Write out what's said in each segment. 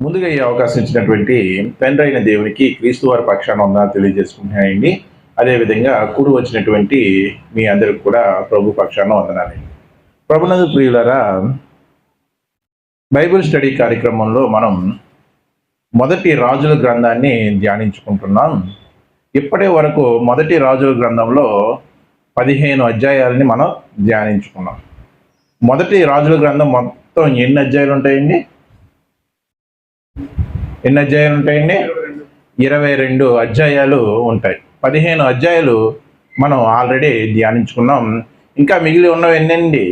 ముందుగా ఈ అవకాశం ఇచ్చినటువంటి తండ్రి అయిన దేవునికి క్రీస్తు వారి పక్షాన వందనాలు తెలియజేసుకుంటున్నానండి. అదేవిధంగా కూడి వచ్చినటువంటి మీ అందరికి కూడా ప్రభు పక్షాన వందనాలండి. ప్రభునందు ప్రియులారా, బైబిల్ స్టడీ కార్యక్రమంలో మనం మొదటి రాజుల గ్రంథాన్ని ధ్యానించుకుంటున్నాం. ఇప్పటి వరకు మొదటి రాజుల గ్రంథంలో 15 అధ్యాయాలని మనం ధ్యానించుకున్నాం. మొదటి రాజుల గ్రంథం మొత్తం ఎన్ని అధ్యాయాలు ఉంటాయండి? 22 అధ్యాయాలు ఉంటాయి. 15 అధ్యాయాలు మనం ఆల్రెడీ ధ్యానించుకున్నాం. ఇంకా మిగిలి ఉన్నవి ఎన్నండి?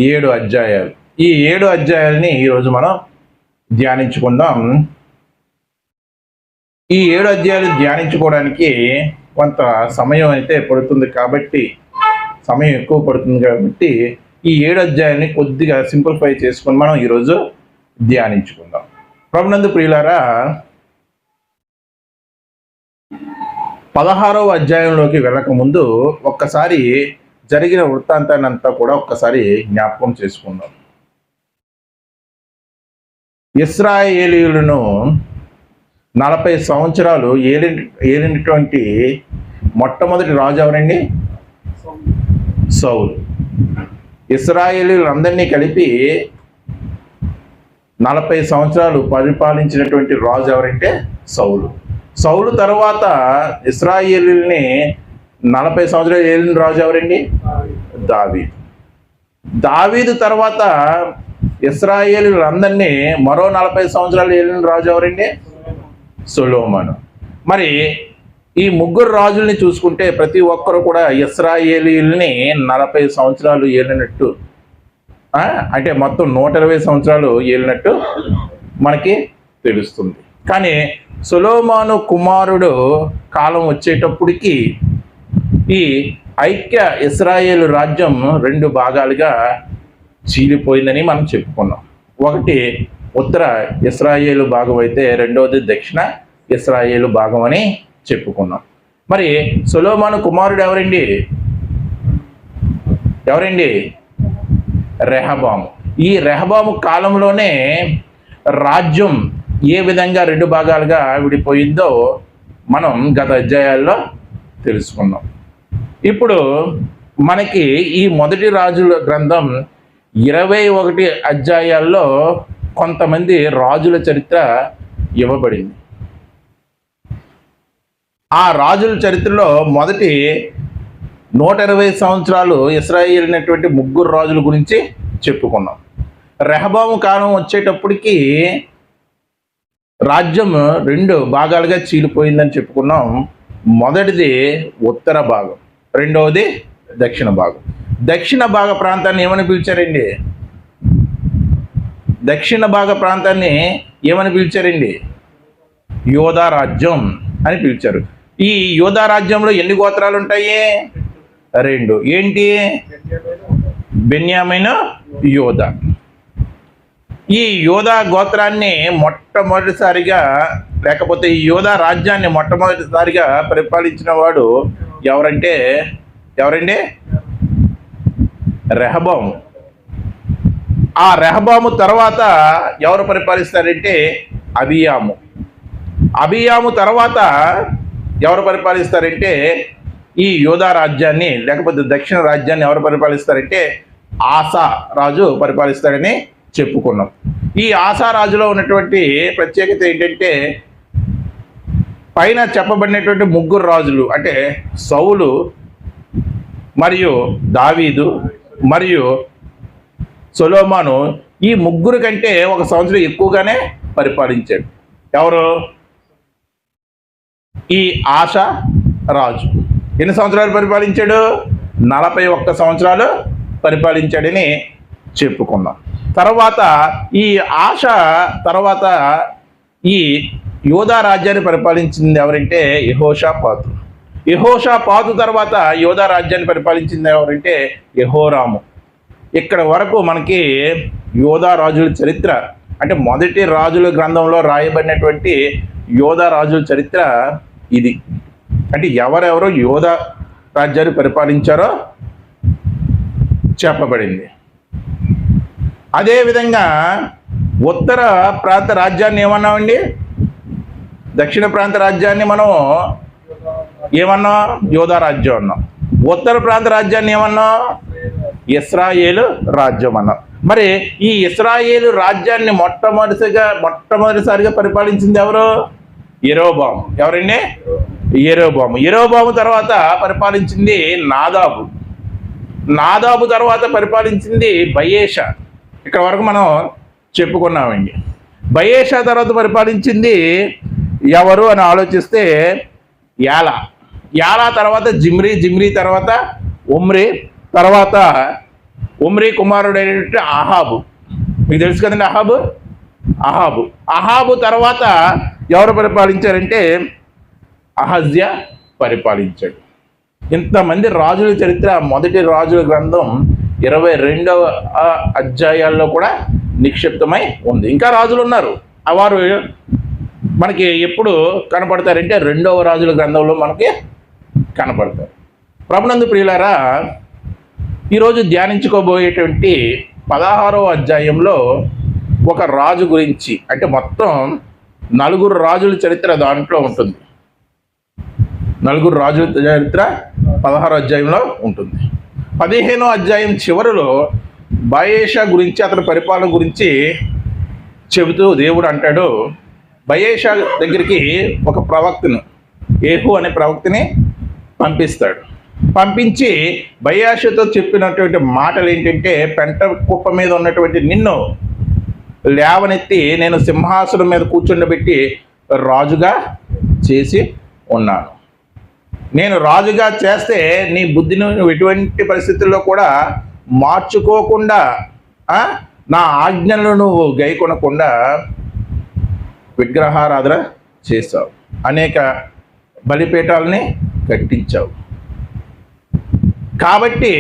7 అధ్యాయాలు. ఈ 7 అధ్యాయాలని ఈరోజు మనం ధ్యానించుకుందాం. ఈ 7 అధ్యాయాలు ధ్యానించుకోవడానికి కొంత సమయం అయితే పడుతుంది కాబట్టి సమయం ఎక్కువ పడుతుంది కాబట్టి ఈ 7 అధ్యాయాన్ని కొద్దిగా సింప్లిఫై చేసుకొని మనం ఈరోజు ధ్యానించుకుందాం. ప్రభునందు ప్రియులారా, 16వ అధ్యాయంలోకి వెళ్ళక ముందు ఒక్కసారి జరిగిన వృత్తాంతాన్ని అంతా కూడా ఒక్కసారి జ్ఞాపకం చేసుకుందాం. ఇశ్రాయేలీయులను 40 సంవత్సరాలు ఏలినటువంటి మొట్టమొదటి రాజు ఎవరండి? సౌలు. ఇశ్రాయేలీయులందరినీ కలిపి 40 సంవత్సరాలు పరిపాలించినటువంటి రాజు ఎవరంటే సౌలు. సౌలు తర్వాత ఇశ్రాయేలీయుల్ని 40 సంవత్సరాలు ఏలిన రాజు ఎవరండి? దావీదు. దావీదు తర్వాత ఇశ్రాయేలీయులందరినీ మరో 40 సంవత్సరాలు ఏలిన రాజు ఎవరండి? సొలొమోను. మరి ఈ ముగ్గురు రాజుల్ని చూసుకుంటే ప్రతి ఒక్కరు కూడా ఇశ్రాయేలీయుల్ని 40 సంవత్సరాలు ఏలినట్టు, అంటే మొత్తం 120 సంవత్సరాలు ఏలినట్టు మనకి తెలుస్తుంది. కానీ సొలొమోను కుమారుడు కాలం వచ్చేటప్పటికి ఈ ఐక్య ఇశ్రాయేలు రాజ్యం 2 భాగాలుగా చీలిపోయిందని మనం చెప్పుకున్నాం. ఒకటి ఉత్తర ఇశ్రాయేలు భాగం అయితే రెండవది దక్షిణ ఇశ్రాయేలు భాగం అని చెప్పుకున్నాం. మరి సొలొమోను కుమారుడు ఎవరండి? రెహబాము. ఈ రెహబాము కాలంలోనే రాజ్యం ఏ విధంగా 2 భాగాలుగా విడిపోయిందో మనం గత అధ్యాయాల్లో తెలుసుకున్నాం. ఇప్పుడు మనకి ఈ మొదటి రాజుల గ్రంథం 21 అధ్యాయాల్లో కొంతమంది రాజుల చరిత్ర ఇవ్వబడింది. ఆ రాజుల చరిత్రలో మొదటి 120 సంవత్సరాలు ఇశ్రాయేలినటువంటి ముగ్గురు రాజుల గురించి చెప్పుకున్నాం. రెహబాము కాలం వచ్చేటప్పటికి రాజ్యం 2 భాగాలుగా చీలిపోయిందని చెప్పుకున్నాం. మొదటిది ఉత్తర భాగం, రెండవది దక్షిణ భాగం. దక్షిణ భాగ ప్రాంతాన్ని ఏమని పిలిచారండి? దక్షిణ భాగ ప్రాంతాన్ని ఏమని పిలిచారండి? యోధా రాజ్యం అని పిలిచారు. ఈ యోధా రాజ్యంలో ఎన్ని గోత్రాలు ఉంటాయి? 2. ఏంటి? బెన్యామీను, యోధా. ఈ యోధా గోత్రాన్ని మొట్టమొదటిసారిగా, లేకపోతే ఈ యోధా రాజ్యాన్ని మొట్టమొదటిసారిగా పరిపాలించిన వాడు ఎవరండి? రెహబాము. ఆ రెహబాము తర్వాత ఎవరు పరిపాలిస్తారంటే అబియాము. అబియాము తర్వాత ఎవరు పరిపాలిస్తారంటే ఈ యోధా రాజ్యాన్ని, లేకపోతే దక్షిణ రాజ్యాన్ని ఎవరు పరిపాలిస్తారంటే ఆసా రాజు పరిపాలిస్తాడని చెప్పుకున్నాం. ఈ ఆసా రాజులో ఉన్నటువంటి ప్రత్యేకత ఏంటంటే పైన చెప్పబడినటువంటి ముగ్గురు రాజులు, అంటే సౌలు మరియు దావీదు మరియు సొలొమోను, ఈ ముగ్గురు కంటే 1 సంవత్సరం ఎక్కువగానే పరిపాలించాడు. ఎవరు? ఈ ఆసా రాజు. ఎన్ని సంవత్సరాలు పరిపాలించాడు? 41 సంవత్సరాలు పరిపాలించాడని చెప్పుకున్నాం. తర్వాత ఈ ఆశ తర్వాత ఈ యోధా రాజ్యాన్ని పరిపాలించింది ఎవరంటే యెహోషాపాతు. యెహోషాపాతు తర్వాత యోధా రాజ్యాన్ని పరిపాలించింది ఎవరంటే యెహోరాము. ఇక్కడ వరకు మనకి యోధా రాజుల చరిత్ర, అంటే మొదటి రాజుల గ్రంథంలో రాయబడినటువంటి యోధా రాజుల చరిత్ర ఇది. అంటే ఎవరెవరో యోధా రాజ్యాన్ని పరిపాలించారో చెప్పబడింది. అదేవిధంగా ఉత్తర ప్రాంత రాజ్యాన్ని ఏమన్నామండి? దక్షిణ ప్రాంత రాజ్యాన్ని మనం ఏమన్నాం? యోధా రాజ్యం అన్నాం. ఉత్తర ప్రాంత రాజ్యాన్ని ఏమన్నాం? ఇశ్రాయేలు రాజ్యం అన్నాం. మరి ఈ ఇశ్రాయేలు రాజ్యాన్ని మొట్టమొదటిసారిగా పరిపాలించింది ఎవరు? యెరోబాము. ఎవరండి? యెరోబాము. యెరోబాము తర్వాత పరిపాలించింది నాదాబు. నాదాబు తర్వాత పరిపాలించింది బయేషా. ఇక్కడ వరకు మనం చెప్పుకున్నామండి. బయేషా తర్వాత పరిపాలించింది ఎవరు అని ఆలోచిస్తే యాలా. యాలా తర్వాత జిమ్రీ. జిమ్రీ తర్వాత ఒమ్రీ. తర్వాత ఒమ్రీ కుమారుడైనటువంటి అహాబు. మీకు తెలుసు కదండి అహాబు. అహాబు తర్వాత ఎవరు పరిపాలించారంటే అహజ్యా పరిపాలించాడు. ఇంతమంది రాజుల చరిత్ర మొదటి రాజుల గ్రంథం 22వ అధ్యాయాల్లో కూడా నిక్షిప్తమై ఉంది. ఇంకా రాజులు ఉన్నారు. వారు మనకి ఎప్పుడు కనపడతారంటే 2వ రాజుల గ్రంథంలో మనకి కనపడతారు. ప్రభునందు ప్రియులారా, ఈరోజు ధ్యానించుకోబోయేటువంటి 16వ అధ్యాయంలో ఒక రాజు గురించి, అంటే మొత్తం 4 రాజుల చరిత్ర దాంట్లో ఉంటుంది. 4 రాజుల చరిత్ర 16వ అధ్యాయంలో ఉంటుంది. 15వ అధ్యాయం చివరిలో బయేషా గురించి, అతని పరిపాలన గురించి చెబుతూ దేవుడు అంటాడు, బయేషా దగ్గరికి ఒక ప్రవక్తను, ఏహు అనే ప్రవక్తని పంపిస్తాడు. పంపించి బయేషాతో చెప్పినటువంటి మాటలు ఏంటంటే, పెంట కుప్ప మీద ఉన్నటువంటి నిన్ను లేవనెత్తి నేను సింహాసనం మీద కూర్చుండబెట్టి రాజుగా చేసి ఉన్నాను. నేను రాజుగా చేస్తే నీ బుద్ధిని నువ్వు ఎటువంటి పరిస్థితుల్లో కూడా మార్చుకోకుండా, నా ఆజ్ఞలను నువ్వు గైకొనకుండా విగ్రహారాధన చేశావు, అనేక బలిపీఠాలని కట్టించావు. కాబట్టి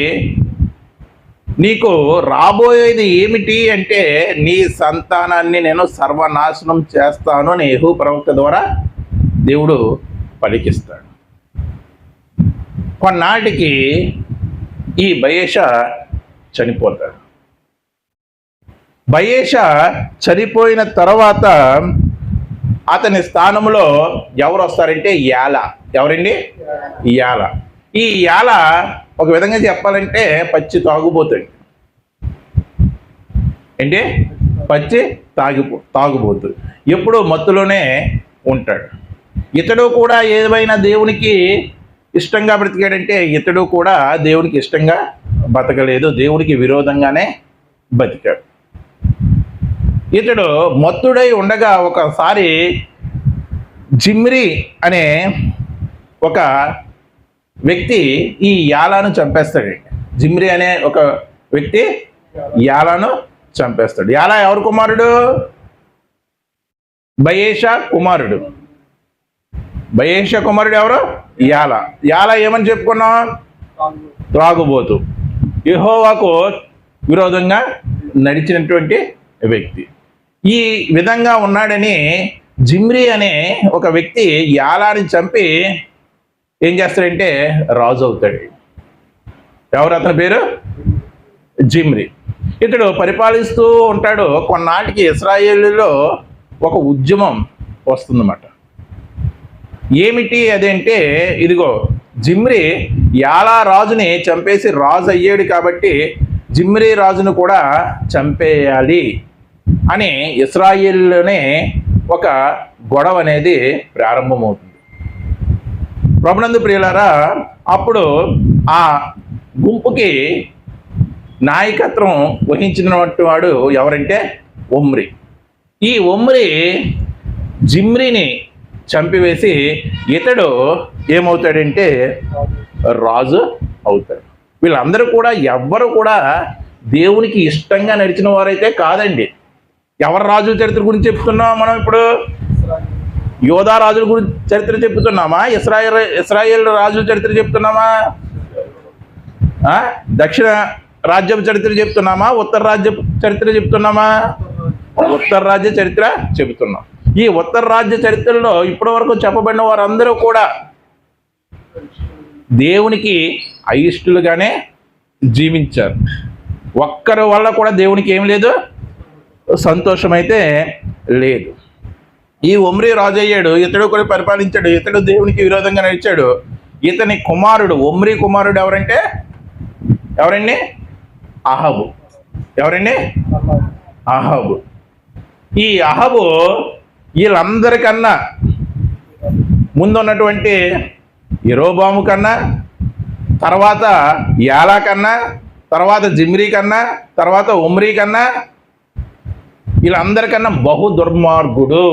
నీకు రాబోయేది ఏమిటి అంటే, నీ సంతానాన్ని నేను సర్వనాశనం చేస్తాను అని యెహూ ప్రవక్త ద్వారా దేవుడు పలికిస్తాడు. కొన్నాటికి ఈ బయేషా చనిపోతాడు. బయేషా చనిపోయిన తర్వాత అతని స్థానంలో ఎవరు వస్తారంటే యాలా. ఎవరండి? యాలా. ఈ యాలా ఒక విధంగా చెప్పాలంటే పచ్చి తాగుబోతాడు. ఏంటి? పచ్చి తాగుబోతు. ఎప్పుడూ మత్తులోనే ఉంటాడు. ఇతడు కూడా ఏమైనా దేవునికి ఇష్టంగా బ్రతికాడంటే ఇతడు కూడా దేవునికి ఇష్టంగా బతకలేదు, దేవునికి విరోధంగానే బతికాడు. ఇతడు మత్తుడై ఉండగా ఒకసారి జిమ్రీ అనే ఒక వ్యక్తి ఈ యాలాను చంపేస్తాడు. జిమ్రీ అనే ఒక వ్యక్తి యాలాను చంపేస్తాడు. యాలా ఎవరు కుమారుడు? బయేషా కుమారుడు. బయేషా కుమారుడు ఎవరు? యాలా. యాలా ఏమని చెప్పుకున్నాం? త్రాగుబోతు, యెహోవాకు విరోధంగా నడిచినటువంటి వ్యక్తి. ఈ విధంగా ఉన్నాడని జిమ్రీ అనే ఒక వ్యక్తి యాలాని చంపి ఏం చేస్తాడంటే రాజు అవుతాడు. ఎవరు అతని పేరు? జిమ్రీ. ఇతడు పరిపాలిస్తూ ఉంటాడు. కొన్నాటికి ఇశ్రాయేలులో ఒక ఉద్యమం వస్తుందన్నమాట. ఏమిటి అదంటే, ఇదిగో జిమ్రీ యాలా రాజుని చంపేసి రాజు అయ్యాడు కాబట్టి జిమ్రీ రాజును కూడా చంపేయాలి అని ఇశ్రాయేలులోనే ఒక గొడవ అనేది ప్రారంభమవుతుంది. ప్రభునందు ప్రియులారా, అప్పుడు ఆ గుంపుకి నాయకత్వం వహించినటువంటి వాడు ఎవరంటే ఒమ్రీ. ఈ ఒమ్రీ జిమ్రీని చంపివేసి ఇతడు ఏమవుతాడంటే రాజు అవుతాడు. వీళ్ళందరూ కూడా ఎవ్వరు కూడా దేవునికి ఇష్టంగా నడిచిన వారైతే కాదండి. ఎవరి రాజుల చరిత్ర గురించి చెప్తున్నామా మనం? ఇప్పుడు యోధా రాజుల గురించి చరిత్ర చెప్తున్నామా? ఇశ్రాయేల్ రాజుల చరిత్ర చెప్తున్నామా? దక్షిణ రాజ్యం చరిత్ర చెప్తున్నామా? ఉత్తర రాజ్య చరిత్ర చెప్తున్నామా? ఉత్తర రాజ్య చరిత్ర చెబుతున్నాం. ఈ ఉత్తర రాజ్య చరిత్రలో ఇప్పటి వరకు చెప్పబడిన వారందరూ కూడా దేవునికి అయిష్టులుగానే జీవించారు. ఒక్కరి వల్ల కూడా దేవునికి ఏం లేదు, సంతోషమైతే లేదు. ఈ ఒమ్రీ రాజు అయ్యాడు, ఇతడు కూడా పరిపాలించాడు, ఇతడు దేవునికి విరోధంగా నడిచాడు. ఇతని కుమారుడు ఒమ్రీ కుమారుడు ఎవరండి? అహాబు. ఎవరండి? అహాబు. ఈ అహాబు వీళ్ళందరికన్నా ముందున్నటువంటి యెరోబాము కన్నా, తర్వాత యాలా కన్నా, తర్వాత జిమ్రీ కన్నా, తర్వాత ఒమ్రీ కన్నా, వీళ్ళందరికన్నా బహు దుర్మార్గుడు.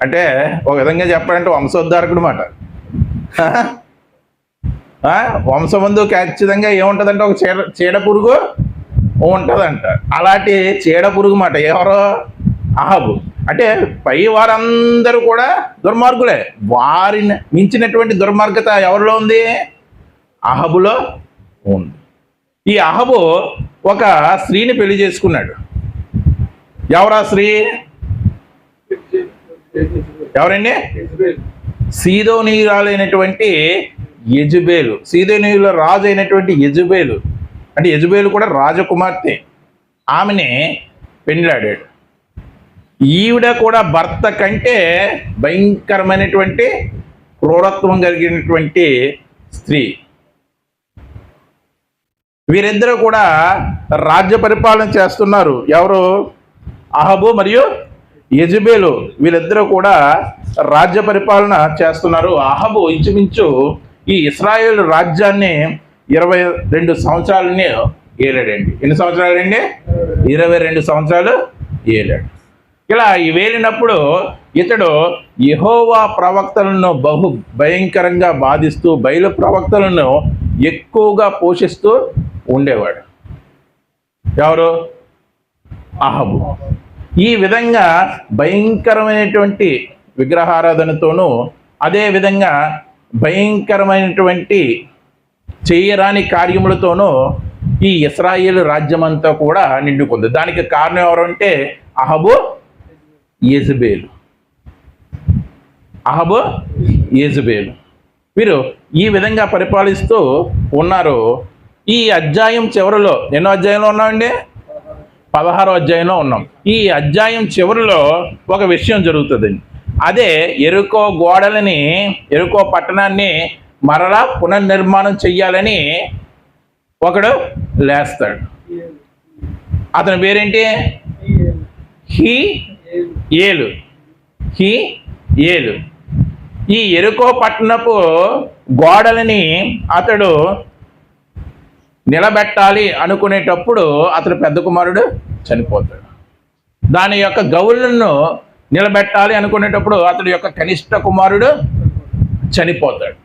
అంటే ఒక విధంగా చెప్పాలంటే వంశోద్ధారకుడు మాట. వంశమందు ఖచ్చితంగా ఏముంటుందంటే ఒక చీడ పురుగు ఉంటుందంట. అలాంటి చీడ పురుగు మాట ఎవరో అహాబు. అంటే పై వారందరూ కూడా దుర్మార్గులే. వారిని మించినటువంటి దుర్మార్గత ఎవరిలో ఉంది? అహాబులో ఉంది. ఈ అహాబు ఒక స్త్రీని పెళ్లి చేసుకున్నాడు. ఎవరా స్త్రీ? ఎవరండి? సీదోనీయురాలైనటువంటి యెజబేలు. సీదోనీయుల రాజు అయినటువంటి యెజబేలు. అంటే యెజబేలు కూడా రాజకుమార్తె. ఆమెని పెళ్ళాడాడు. ఈవిడ కూడా భర్త కంటే భయంకరమైనటువంటి క్రూరత్వం కలిగినటువంటి స్త్రీ. వీరిద్దరూ కూడా రాజ్య పరిపాలన చేస్తున్నారు. ఎవరు? అహాబు మరియు యెజబేలు. వీళ్ళిద్దరూ కూడా రాజ్య పరిపాలన చేస్తున్నారు. అహాబు ఇంచుమించు ఈ ఇశ్రాయేలు రాజ్యాన్ని 22 సంవత్సరాలని ఏలాడండి. ఎన్ని సంవత్సరాలండి? 22 సంవత్సరాలు ఏలాడు. ఇలా వేలినప్పుడు ఇతడు యెహోవా ప్రవక్తలను బహు భయంకరంగా బాధిస్తూ బయలు ప్రవక్తలను ఎక్కువగా పోషిస్తూ ఉండేవాడు. ఎవరు? అహాబు. ఈ విధంగా భయంకరమైనటువంటి విగ్రహారాధనతోనూ, అదేవిధంగా భయంకరమైనటువంటి చేయరాని కార్యములతోనూ ఈ ఇశ్రాయేలు రాజ్యమంతా కూడా నిండుకుంది. దానికి కారణం ఎవరంటే అహాబు, యెజబేలు. అహాబు, యెజబేలు. వీరు ఈ విధంగా పరిపాలిస్తూ ఉన్నారు. ఈ అధ్యాయం చివరిలో, ఎన్నో అధ్యాయంలో ఉన్నామండి? 16వ అధ్యాయంలో ఉన్నాం. ఈ అధ్యాయం చివరిలో ఒక విషయం జరుగుతుందండి. అదే యెరికో గోడలని, యెరికో పట్టణాన్ని మరలా పునర్నిర్మాణం చెయ్యాలని ఒకడు లేస్తాడు. అతని పేరేంటి? హీయేలు. ఈ యెరికో పట్టణపు గోడలని అతడు నిలబెట్టాలి అనుకునేటప్పుడు అతడు పెద్ద కుమారుడు చనిపోతాడు. దాని యొక్క గౌళ్ళను నిలబెట్టాలి అనుకునేటప్పుడు అతడి యొక్క కనిష్ట కుమారుడు చనిపోతాడు.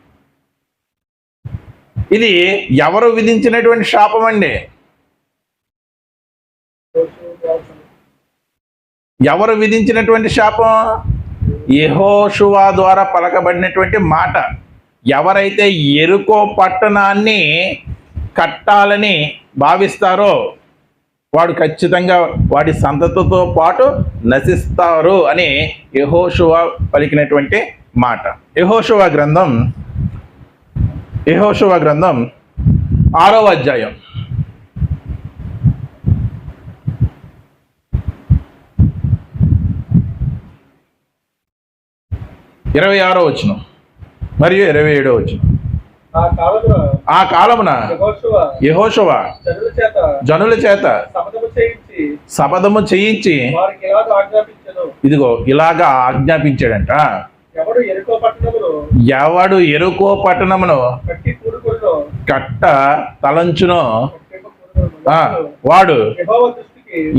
ఇది ఎవరు విధించినటువంటి శాపం అండి? ఎవరు విధించినటువంటి శాపం? యెహోషువ ద్వారా పలకబడినటువంటి మాట. ఎవరైతే యెరికో పట్టణాన్ని కట్టాలని భావిస్తారో వాడు ఖచ్చితంగా వాడి సంతతితో పాటు నశిస్తారు అని యెహోషువ పలికినటువంటి మాట. యెహోషువ గ్రంథం 6వ అధ్యాయం 26వ వచనం మరియు 27వ వచనం. ఆ కాలమున యెహోషువ జనుల చేత శపథము చేయించి ఇదిగో ఇలాగా ఆజ్ఞాపించాడంట. ఎవడు యెరికో పట్టణమును కట్ట తలంచునో వాడు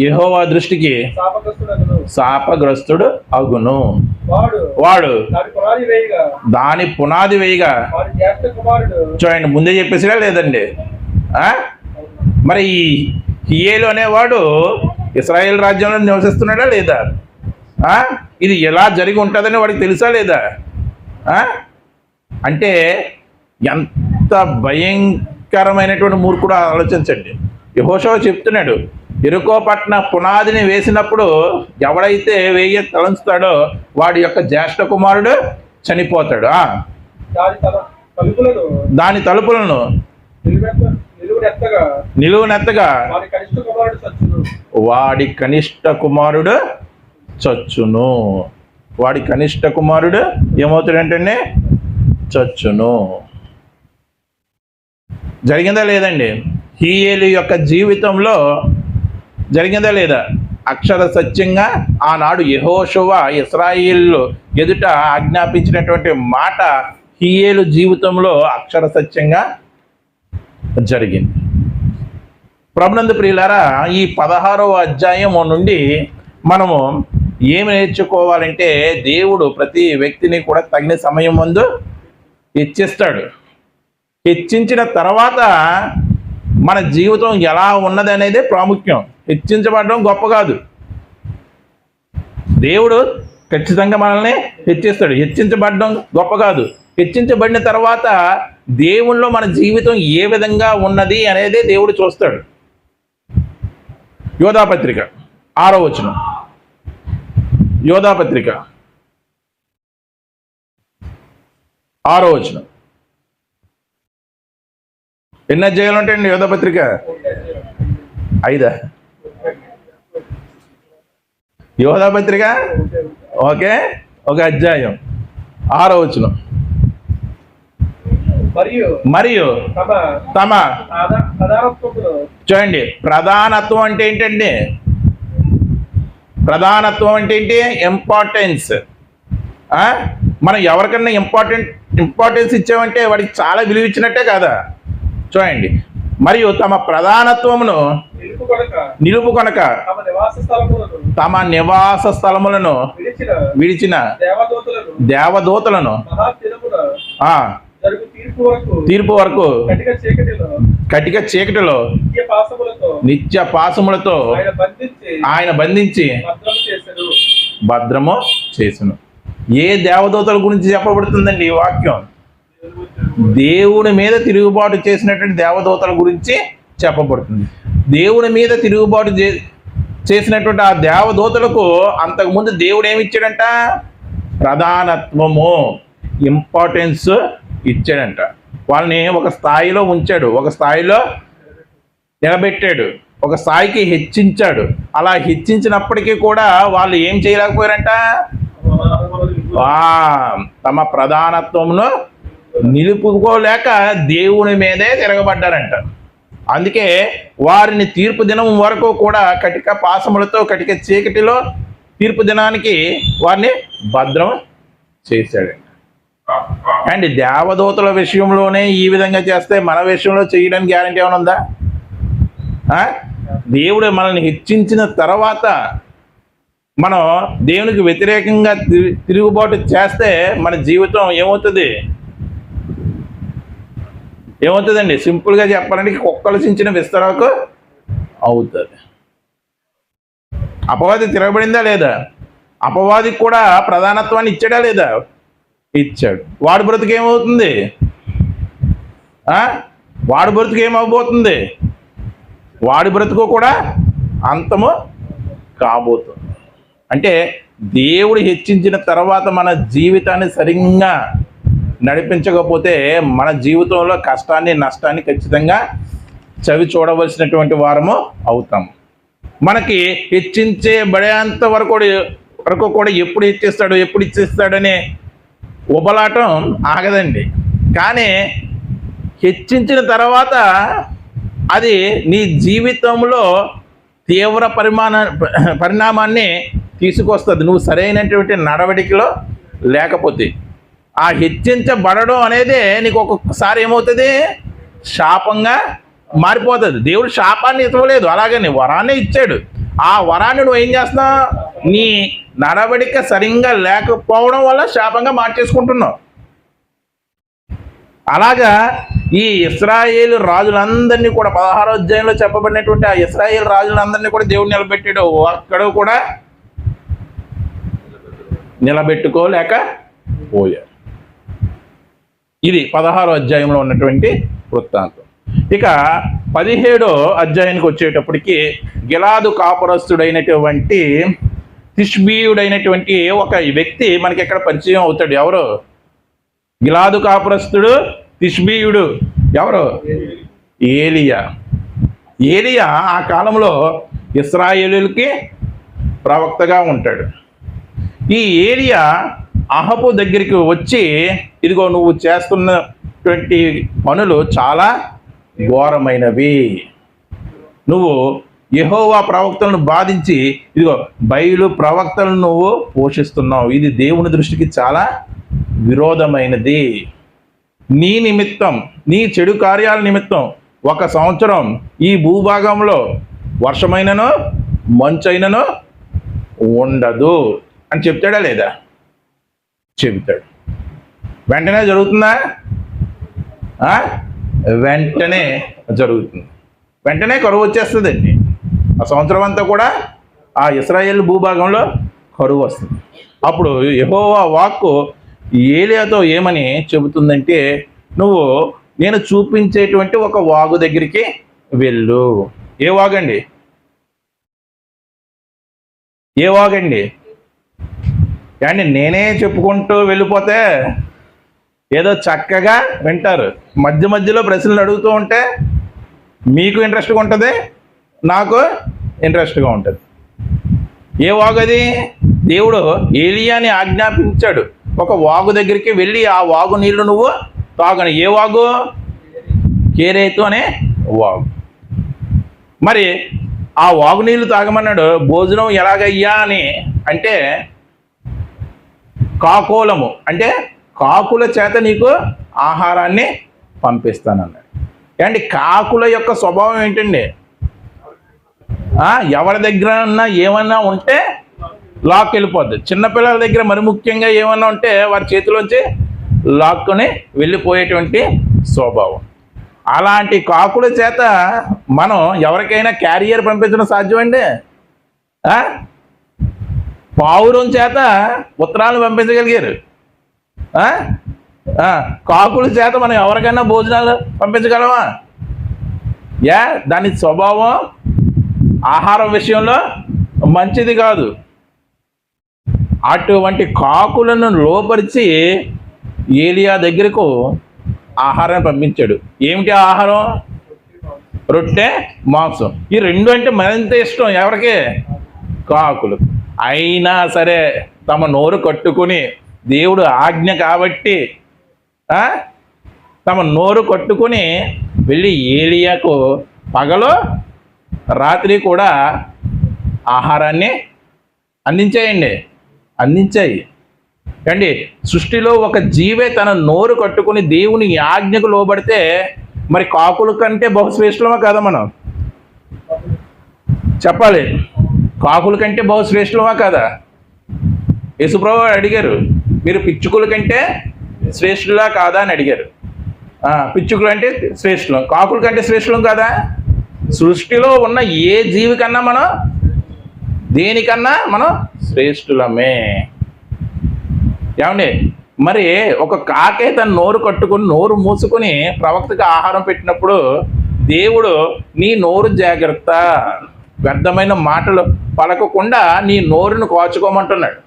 యెహోవా దృష్టికి శాపగ్రస్తుడు అగును. వాడు దాని పునాది వేయగా, చూడండి ముందే చెప్పేసినా లేదండి. మరి ఈ హీయేలు అనేవాడు ఇశ్రాయేల్ రాజ్యంలో నివసిస్తున్నాడా లేదా? ఇది ఎలా జరిగి ఉంటుందని వాడికి తెలుసా లేదా? అంటే ఎంత భయంకరమైనటువంటి మూర్ఖుడు ఆలోచించండి. యెహోషువ చెప్తున్నాడు, యెరికో పట్టణ పునాదిని వేసినప్పుడు ఎవడైతే వేయ తలంచుతాడో వాడి యొక్క జ్యేష్ఠ కుమారుడు చనిపోతాడు. దాని తలుపులను నిలువునెత్తగా వాడి కనిష్ట కుమారుడు చచ్చును. వాడి కనిష్ట కుమారుడు ఏమవుతాడంటే చచ్చును. జరిగిందా లేదండి? హీయేలు యొక్క జీవితంలో జరిగిందా లేదా? అక్షర సత్యంగా ఆనాడు యెహోషువ ఇశ్రాయేలు ఎదుట ఆజ్ఞాపించినటువంటి మాట హీయేలు జీవితంలో అక్షర సత్యంగా జరిగింది. ప్రభునందు ప్రియులారా, ఈ 16వ అధ్యాయం నుండి మనము ఏమి నేర్చుకోవాలంటే, దేవుడు ప్రతి వ్యక్తిని కూడా తగిన సమయం ముందు హెచ్చిస్తాడు. హెచ్చించిన తర్వాత మన జీవితం ఎలా ఉన్నది అనేది ప్రాముఖ్యం. హెచ్చించబడడం గొప్ప కాదు. దేవుడు ఖచ్చితంగా మనల్ని హెచ్చిస్తాడు. హెచ్చించబడడం గొప్ప కాదు. హెచ్చించబడిన తర్వాత దేవునిలో మన జీవితం ఏ విధంగా ఉన్నది అనేది దేవుడు చూస్తాడు. యోధాపత్రిక 6వ వచనం. యోధాపత్రిక 6వ వచనం. ఎన్ని అధ్యాయాలు ఉంటాయండి యోధాపత్రిక? 5. యోధాపత్రిక ఓకే, ఒక అధ్యాయం 6వ వచనం. మరియు తమ చూడండి, ప్రధానత్వం అంటే ఏంటండి? ప్రధానత్వం అంటే ఏంటి? ఇంపార్టెన్స్. మనం ఎవరికన్నా ఇంపార్టెన్స్ ఇచ్చామంటే వాడికి చాలా విలువ ఇచ్చినట్టే కదా. చూడండి, మరియు తమ ప్రధానత్వమును నిలుపుకొనక తమ నివాస స్థలములను విడిచిన దేవదూతలను తీర్పు వరకు కటిక చీకటిలో నిత్య పాశములతో ఆయన బంధించి భద్రము చేసును. ఏ దేవదూతల గురించి చెప్పబడుతుందండి ఈ వాక్యం? దేవుని మీద తిరుగుబాటు చేసినటువంటి దేవదూతల గురించి చెప్పబడుతుంది. దేవుని మీద తిరుగుబాటు చేసినటువంటి ఆ దేవదూతలకు అంతకుముందు దేవుడు ఏమి ఇచ్చాడంట? ప్రధానత్వము, ఇంపార్టెన్స్ ఇచ్చాడంట. వాళ్ళని ఒక స్థాయిలో ఉంచాడు, ఒక స్థాయిలో నిలబెట్టాడు, ఒక స్థాయికి హెచ్చించాడు. అలా హెచ్చించినప్పటికీ కూడా వాళ్ళు ఏం చేయలేకపోయారంట? తమ ప్రధానత్వమును నిలుపుకోలేక దేవుని మీదే తిరగబడ్డారంట. అందుకే వారిని తీర్పు దినం వరకు కూడా కటిక పాశములతో కటిక చీకటిలో తీర్పు దినానికి వారిని భద్రం చేశాడంట. అండ్ దేవదూతల విషయంలోనే ఈ విధంగా చేస్తే మన విషయంలో చేయడానికి గ్యారంటీ ఏమైనా ఉందా? దేవుడు మనల్ని హెచ్చించిన తర్వాత మనం దేవునికి వ్యతిరేకంగా తిరుగుబాటు చేస్తే మన జీవితం ఏమవుతుందండి? సింపుల్గా చెప్పాలంటే కుక్కలు చించిన విస్తరాకు అవుతుంది. అపవాది తిరగబడిందా లేదా? అపవాదికి కూడా ప్రధానత్వాన్ని ఇచ్చాడా లేదా? ఇచ్చాడు. వాడి బ్రతుకు ఏమవుతుంది? వాడి బ్రతుకు ఏమవబోతుంది? వాడి బ్రతుకు కూడా అంతము కాబోతుంది. అంటే దేవుడు హెచ్చించిన తర్వాత మన జీవితాన్ని సరిగ్గా నడిపించకపోతే మన జీవితంలో కష్టాన్ని నష్టాన్ని ఖచ్చితంగా చవి చూడవలసినటువంటి వారము అవుతాం. మనకి హెచ్చించబడేంత వరకు కూడా ఎప్పుడు ఇచ్చేస్తాడని ఉబలాటం ఆగదండి. కానీ హెచ్చించిన తర్వాత అది నీ జీవితంలో తీవ్ర పరిణామాన్ని తీసుకొస్తుంది నువ్వు సరైనటువంటి నడవడికలో లేకపోతే. ఆ హెచ్చించబడడం అనేది నీకు ఒక్కొక్కసారి ఏమవుతుంది? శాపంగా మారిపోతుంది. దేవుడు శాపాన్ని ఇవ్వలేదు, అలాగని వరాన్ని ఇచ్చాడు. ఆ వరాన్ని నువ్వు ఏం చేస్తున్నావు? నీ నడవడిక సరిగ్గా లేకపోవడం వల్ల శాపంగా మార్చేసుకుంటున్నావు. అలాగా ఈ ఇశ్రాయేలు రాజులందరినీ కూడా 16వ అధ్యాయంలో చెప్పబడినటువంటి ఆ ఇశ్రాయేలు రాజులందరినీ కూడా దేవుడు నిలబెట్టాడు. అక్కడ కూడా నిలబెట్టుకోలేకపోయారు. ఇది 16వ అధ్యాయంలో ఉన్నటువంటి వృత్తాంతం. ఇక 17వ అధ్యాయానికి వచ్చేటప్పటికి గిలాదు కాపురస్తుడైనటువంటి తిష్బీయుడైనటువంటి ఒక వ్యక్తి మనకి ఎక్కడ పరిచయం అవుతాడు. ఎవరు? గిలాదు కాపురస్తుడు తిష్బీయుడు. ఎవరు? ఏలియా. ఏలియా ఆ కాలంలో ఇశ్రాయేలుకి ప్రవక్తగా ఉంటాడు. ఈ ఏలియా అహబు దగ్గరికి వచ్చి, ఇదిగో నువ్వు చేస్తున్నటువంటి పనులు చాలా ఘోరమైనవి, నువ్వు యెహోవా ప్రవక్తలను బాధించి ఇదిగో బయలు ప్రవక్తలను నువ్వు పోషిస్తున్నావు, ఇది దేవుని దృష్టికి చాలా విరోధమైనది. నీ నిమిత్తం, నీ చెడు కార్యాల నిమిత్తం 1 సంవత్సరం ఈ భూభాగంలో వర్షమైనను మంచైనను ఉండదు అని చెప్తాడా లేదా? చెబుతాడు. వెంటనే జరుగుతుందా? వెంటనే జరుగుతుంది. వెంటనే కరువు వచ్చేస్తుందండి. ఆ సంవత్సరం అంతా కూడా ఆ ఇశ్రాయేలు భూభాగంలో కరువు వస్తుంది. అప్పుడు యెహోవా వాక్కు ఏలియాతో ఏమని చెబుతుందంటే, నువ్వు నేను చూపించేటువంటి ఒక వాగు దగ్గరికి వెళ్ళు. ఏ వాగండి? ఏ వాగండి? కానీ నేనే చెప్పుకుంటూ వెళ్ళిపోతే ఏదో చక్కగా వింటారు, మధ్య మధ్యలో ప్రశ్నలు అడుగుతూ ఉంటే మీకు ఇంట్రెస్ట్గా ఉంటుంది, నాకు ఇంట్రెస్ట్గా ఉంటుంది. ఏ వాగు అది? దేవుడు ఏలియాని ఆజ్ఞాపించాడు, ఒక వాగు దగ్గరికి వెళ్ళి ఆ వాగు నీళ్లు నువ్వు తాగని. ఏ వాగు? కేరేతు అనే వాగు. మరి ఆ వాగు నీళ్లు తాగమన్నాడు. భోజనం ఎలాగయ్యా అని అంటే, కాకోలము అంటే కాకుల చేత నీకు ఆహారాన్ని పంపిస్తానన్నాడు. ఏంటి కాకుల యొక్క స్వభావం ఏంటండి? ఎవరి దగ్గర ఉన్నా ఏమన్నా ఉంటే లాక్ వెళ్ళిపోద్ది. చిన్నపిల్లల దగ్గర మరి ముఖ్యంగా ఏమన్నా ఉంటే వారి చేతిలోంచి లాక్కొని వెళ్ళిపోయేటువంటి స్వభావం. అలాంటి కాకుల చేత మనం ఎవరికైనా క్యారియర్ పంపించడం సాధ్యమండి? పావురం చేత ఉత్తరాలు పంపించగలిగారు. కాకుల చేత మనం ఎవరికైనా భోజనాలు పంపించగలమా? దాని స్వభావం ఆహారం విషయంలో మంచిది కాదు. అటువంటి కాకులను లోపరిచి ఏలియా దగ్గరకు ఆహారాన్ని పంపించాడు. ఏమిటి ఆహారం? రొట్టె, మాంసం. ఈ రెండు అంటే మరింత ఇష్టం ఎవరికి? కాకులు. అయినా సరే తమ నోరు కట్టుకుని, దేవుడు ఆజ్ఞ కాబట్టి తమ నోరు కట్టుకుని వెళ్ళి ఏలియాకు పగలు రాత్రి కూడా ఆహారాన్ని అందించాయి. అండి, సృష్టిలో ఒక జీవే తన నోరు కట్టుకుని దేవుని ఆజ్ఞకు లోబడితే మరి కాకుల కంటే బహుశ్రేష్ఠమా కాదా? మనం చెప్పాలి, కాకుల కంటే బహుశ్రేష్ఠమా కాదా? యేసుప్రభు అడిగారు, మీరు పిచ్చుకుల కంటే శ్రేష్ఠులా కాదా అని అడిగారు. పిచ్చుకులు అంటే శ్రేష్ఠులం, కాకుల కంటే శ్రేష్ఠులం కాదా? సృష్టిలో ఉన్న ఏ జీవి కన్నా మనం, దేనికన్నా మనం శ్రేష్ఠులమే. ఏమండి, మరి ఒక కాకే తన నోరు కట్టుకుని నోరు మూసుకుని ప్రవక్తకి ఆహారం పెట్టినప్పుడు దేవుడు నీ నోరు జాగ్రత్త, వ్యర్థమైన మాటలు పలకకుండా నీ నోరును కాచుకోమంటున్నాడు.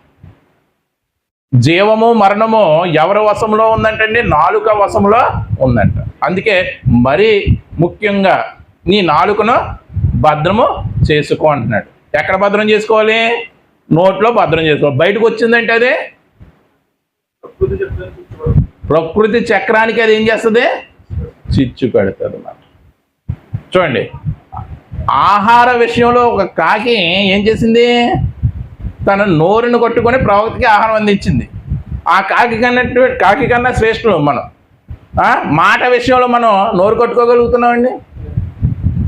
జీవము మరణము ఎవరి వశంలో ఉందంటండి? నాలుక వశంలో ఉందంట. అందుకే మరి ముఖ్యంగా నీ నాలుకను భద్రము చేసుకో అంటున్నాడు. ఎక్కడ భద్రం చేసుకోవాలి? నోట్లో భద్రం చేసుకోవాలి. బయటకు వచ్చిందంటే అదే ప్రకృతి చక్రానికి అది ఏం చేస్తుంది? చిచ్చు పెడుతుంది అన్నమాట. చూడండి, ఆహార విషయంలో ఒక కాకి ఏం చేసింది? తన నోరును కొట్టుకొని ప్రవక్తకి ఆహారం అందించింది. ఆ కాకి కన్నా శ్రేష్ఠులు మనం. మాట విషయంలో మనం నోరు కొట్టుకోగలుగుతున్నామండి?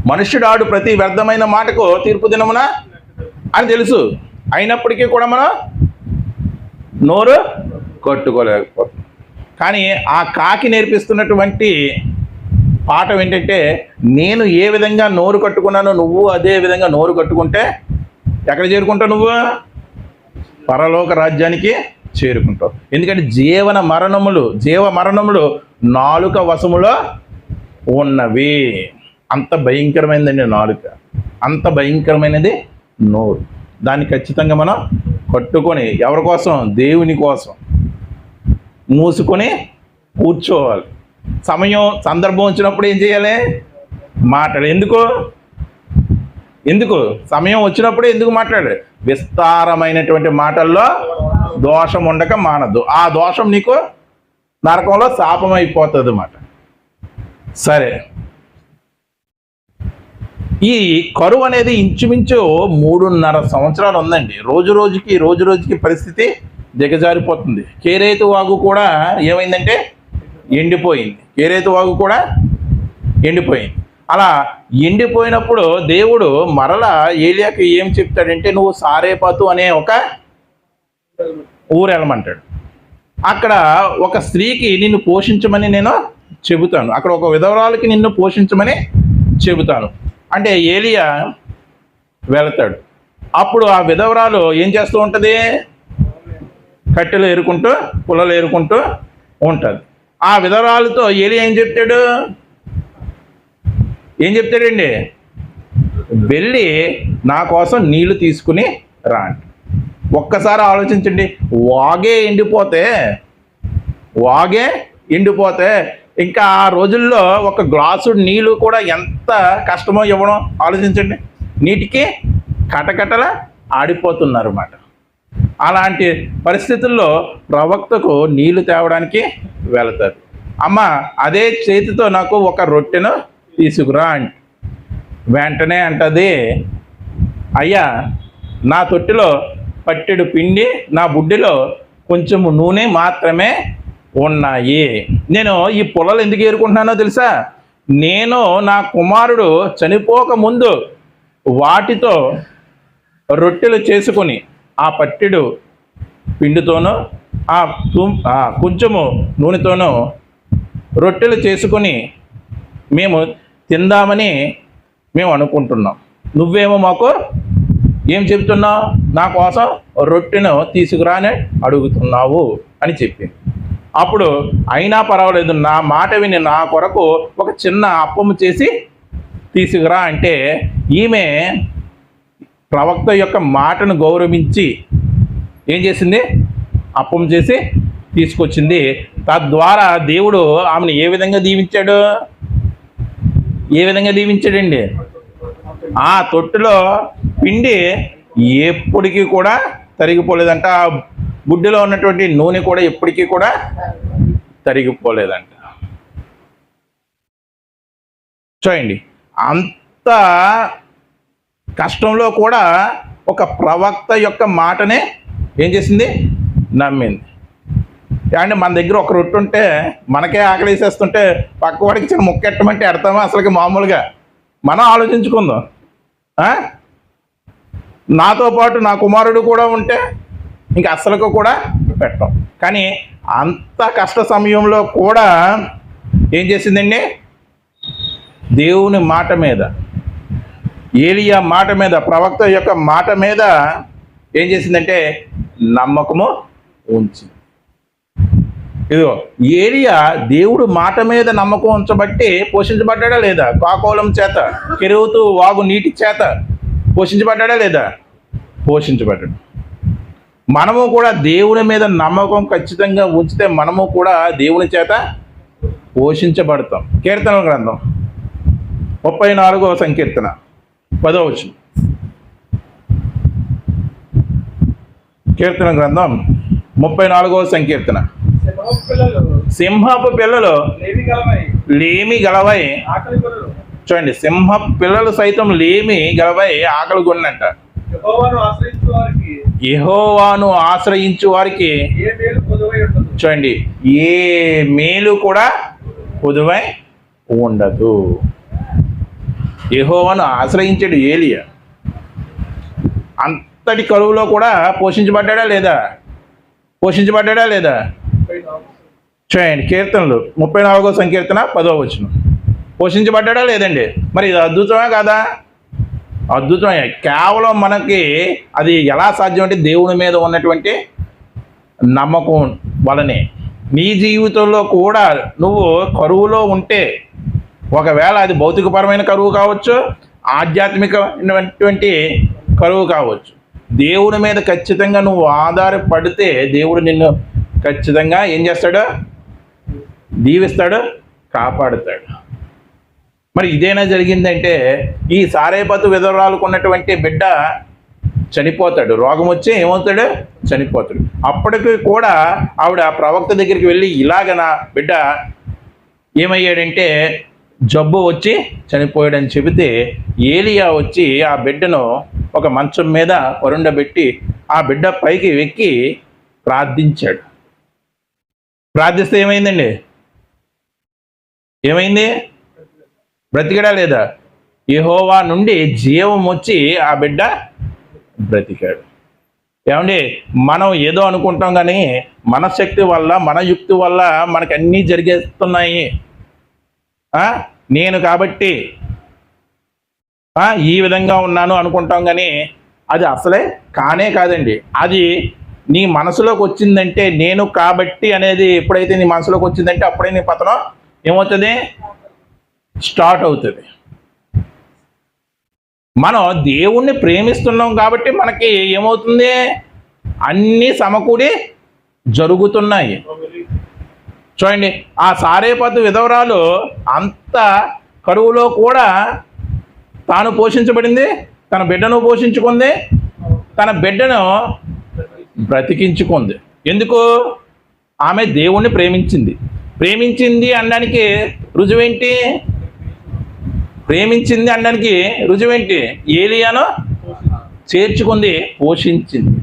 మనుష్యుడు ఆడు ప్రతి వ్యర్థమైన మాటకు తీర్పు దినమున అని తెలుసు, అయినప్పటికీ కూడా మనం నోరు కొట్టుకోలేకపోతున్నాం. కానీ ఆ కాకి నేర్పిస్తున్నటువంటి పాఠం ఏంటంటే, నేను ఏ విధంగా నోరు కట్టుకున్నానో నువ్వు అదే విధంగా నోరు కట్టుకుంటే ఎక్కడ చేరుకుంటావు? నువ్వు పరలోక రాజ్యానికి చేరుకుంటావు. ఎందుకంటే జీవ మరణములు నాలుక వశములో ఉన్నవి. అంత భయంకరమైనదండి నాలుక, అంత భయంకరమైనది నోరు. దాన్ని ఖచ్చితంగా మనం కట్టుకొని ఎవరి కోసం? దేవుని కోసం మూసుకొని కూర్చోవాలి. సందర్భం వచ్చినప్పుడు ఏం చేయాలి? మాట్లాడు. ఎందుకు సమయం వచ్చినప్పుడే ఎందుకు మాట్లాడు? విస్తారమైనటువంటి మాటల్లో దోషం ఉండక మానద్దు. ఆ దోషం నీకు నరకంలో శాపం అయిపోతుంది అన్నమాట. సరే, ఈ కరువు అనేది ఇంచుమించు 3.5 సంవత్సరాలు ఉందండి. రోజు రోజుకి పరిస్థితి దిగజారిపోతుంది. కేరేతు వాగు కూడా ఏమైందంటే ఎండిపోయింది. కేరేతు వాగు కూడా ఎండిపోయింది. అలా ఎండిపోయినప్పుడు దేవుడు మరలా ఏలియాకి ఏం చెప్తాడంటే, నువ్వు సారేపాతు అనే ఒక ఊరు వెళ్ళమంటాడు. అక్కడ ఒక స్త్రీకి నిన్ను పోషించమని నేను చెబుతాను, అక్కడ ఒక విధవరాలకి నిన్ను పోషించమని చెబుతాను అంటే ఏలియా వెళతాడు. అప్పుడు ఆ విధవరాలు ఏం చేస్తూ ఉంటుంది? కట్టెలు ఏరుకుంటూ పుల్లలు ఏరుకుంటూ ఉంటుంది. ఆ విధవరాలతో ఏలియా ఏం చెప్తాడండి? వెళ్ళి నా కోసం నీళ్లు తీసుకుని రా అంట. ఒక్కసారి ఆలోచించండి, వాగే ఎండిపోతే ఇంకా ఆ రోజుల్లో ఒక గ్లాసు నీళ్ళు కూడా ఎంత కష్టమో ఇవ్వడం ఆలోచించండి. నీటికి కటకటల ఆడిపోతున్నారు అన్నమాట. అలాంటి పరిస్థితుల్లో ప్రవక్తకు నీళ్లు తేవడానికి వెళతారు. అమ్మ, అదే చేతితో నాకు ఒక రొట్టెను తీసుకురా అంట. వెంటనే అంటది, అయ్యా, నా తొట్టిలో పట్టెడు పిండి, నా బుడ్డిలో కొంచెము నూనె మాత్రమే ఉన్నాయి. నేను ఈ పొలాలు ఎందుకు ఏరుకుంటున్నానో తెలుసా? నేను నా కుమారుడు చనిపోక ముందు వాటితో రొట్టెలు చేసుకొని ఆ పట్టెడు పిండితోనూ కొంచెము నూనెతోనూ రొట్టెలు చేసుకొని మేము తిందామని మేము అనుకుంటున్నాం. నువ్వేమో మాకు ఏం చెప్తున్నావు? నా కోసం రొట్టెను తీసుకురాని అడుగుతున్నావు అని చెప్పింది. అప్పుడు అయినా పర్వాలేదు, నా మాట విని నా కొరకు ఒక చిన్న అప్పము చేసి తీసుకురా అంటే ఈమె ప్రవక్త యొక్క మాటను గౌరవించి ఏం చేసింది? అప్పం చేసి తీసుకొచ్చింది. తద్వారా దేవుడు ఆమెను ఏ విధంగా దీవించాడండి? ఆ తొట్టులో పిండి ఎప్పటికీ కూడా తరిగిపోలేదంట. ఆ బుడ్డిలో ఉన్నటువంటి నూనె కూడా ఎప్పటికీ కూడా తరిగిపోలేదంట. చూడండి, అంత కష్టంలో కూడా ఒక ప్రవక్త యొక్క మాటనే ఏం చేసింది? నమ్మింది. అంటే మన దగ్గర ఒక రొట్టె ఉంటే మనకే ఆకలి వేసేస్తుంటే పక్కవాడికి చిన్న ముక్క ఎట్టమంటే ఎడతామా? అసలుకి మామూలుగా మనం ఆలోచించుకుందాం. నాతో పాటు నా కుమారుడు కూడా ఉంటే ఇంకా అస్సలకు కూడా పెట్టాం. కానీ అంత కష్ట సమయంలో కూడా ఏం చేసిందండి? దేవుని మాట మీద, ఏలియా మాట మీద, ప్రవక్త యొక్క మాట మీద ఏం చేసిందంటే నమ్మకము ఉంచింది. ఇదిగో ఏలియా దేవుడు మాట మీద నమ్మకం ఉంచబట్టి పోషించబడ్డా లేదా? కాకోలం చేత, కెరువుతూ వాగు నీటి చేత పోషించబడ్డా లేదా? పోషించబడ్డాడు. మనము కూడా దేవుని మీద నమ్మకం ఖచ్చితంగా ఉంచితే మనము కూడా దేవుని చేత పోషించబడతాం. కీర్తనల గ్రంథం 34వ సంకీర్తన 10వ వచనం. కీర్తన గ్రంథం 34వ సంకీర్తన. సింహపు పిల్లలు లేమి గలవై, చూడండి, సింహ పిల్లలు సైతం లేమి గలవై ఆకలి కొన్నట్ట. యెహోవాను ఆశ్రయించు వారికి చూడండి, ఏ మేలు కూడా పొదువై ఉండదు. యెహోవాను ఆశ్రయించాడు ఏలియా. అంతటి కరువులో కూడా పోషించబడ్డా లేదా? చూడండి, కీర్తనలు 34వ సంకీర్తన 10వ వచనం. పోషించబడ్డా లేదండి? మరి ఇది అద్భుతమే కాదా? అద్భుతమే. కేవలం మనకి అది ఎలా సాధ్యం అంటే దేవుని మీద ఉన్నటువంటి నమ్మకం వలనే. నీ జీవితంలో కూడా నువ్వు కరువులో ఉంటే, ఒకవేళ అది భౌతికపరమైన కరువు కావచ్చు, ఆధ్యాత్మికమైనటువంటి కరువు కావచ్చు, దేవుని మీద ఖచ్చితంగా నువ్వు ఆధారపడితే దేవుడు నిన్ను ఖచ్చితంగా ఏం చేస్తాడు? దీవిస్తాడు, కాపాడుతాడు. మరి ఇదేనా జరిగిందంటే ఈ సారేపతు విధవరాలకు ఉన్నటువంటి బిడ్డ చనిపోతాడు, రోగం వచ్చి ఏమవుతాడు, చనిపోతాడు. అప్పటికి కూడా ఆవిడ ప్రవక్త దగ్గరికి వెళ్ళి ఇలాగ నా బిడ్డ ఏమయ్యాడంటే జబ్బు వచ్చి చనిపోయాడని చెబితే ఏలియా వచ్చి ఆ బిడ్డను ఒక మంచం మీద వరుండబెట్టి ఆ బిడ్డ పైకి వెక్కి ప్రార్థించాడు. ప్రార్థిస్తే ఏమైందండి? ఏమైంది? బ్రతికడా లేదా? యెహోవా నుండి జీవం వచ్చి ఆ బిడ్డ బ్రతికాడు. ఏమండి, మనం ఏదో అనుకుంటాం కానీ మన శక్తి వల్ల మన యుక్తి వల్ల మనకు అన్నీ జరిగేస్తున్నాయి. నేను కాబట్టి ఈ విధంగా ఉన్నాను అనుకుంటాం కానీ అది అసలే కానే కాదండి. అది నీ మనసులోకి వచ్చిందంటే నేను కాబట్టి అనేది ఎప్పుడైతే నీ మనసులోకి వచ్చిందంటే అప్పుడే నీ పతనం ఏమవుతుంది, స్టార్ట్ అవుతుంది. మనం దేవుణ్ణి ప్రేమిస్తున్నాం కాబట్టి మనకి ఏమవుతుంది, అన్నీ సమకూడి జరుగుతున్నాయి. చూడండి, ఆ సారేపతు విధవరాలు అంత కరువులో కూడా తాను పోషించబడింది, తన బిడ్డను పోషించుకుంది, తన బిడ్డను బ్రతికించుకుంది. ఎందుకు? ఆమె దేవుణ్ణి ప్రేమించింది. ప్రేమించింది అనడానికి రుజువేంటి? ప్రేమించింది అనడానికి రుజువేంటి? ఏలియాను చేర్చుకుంది, పోషించింది.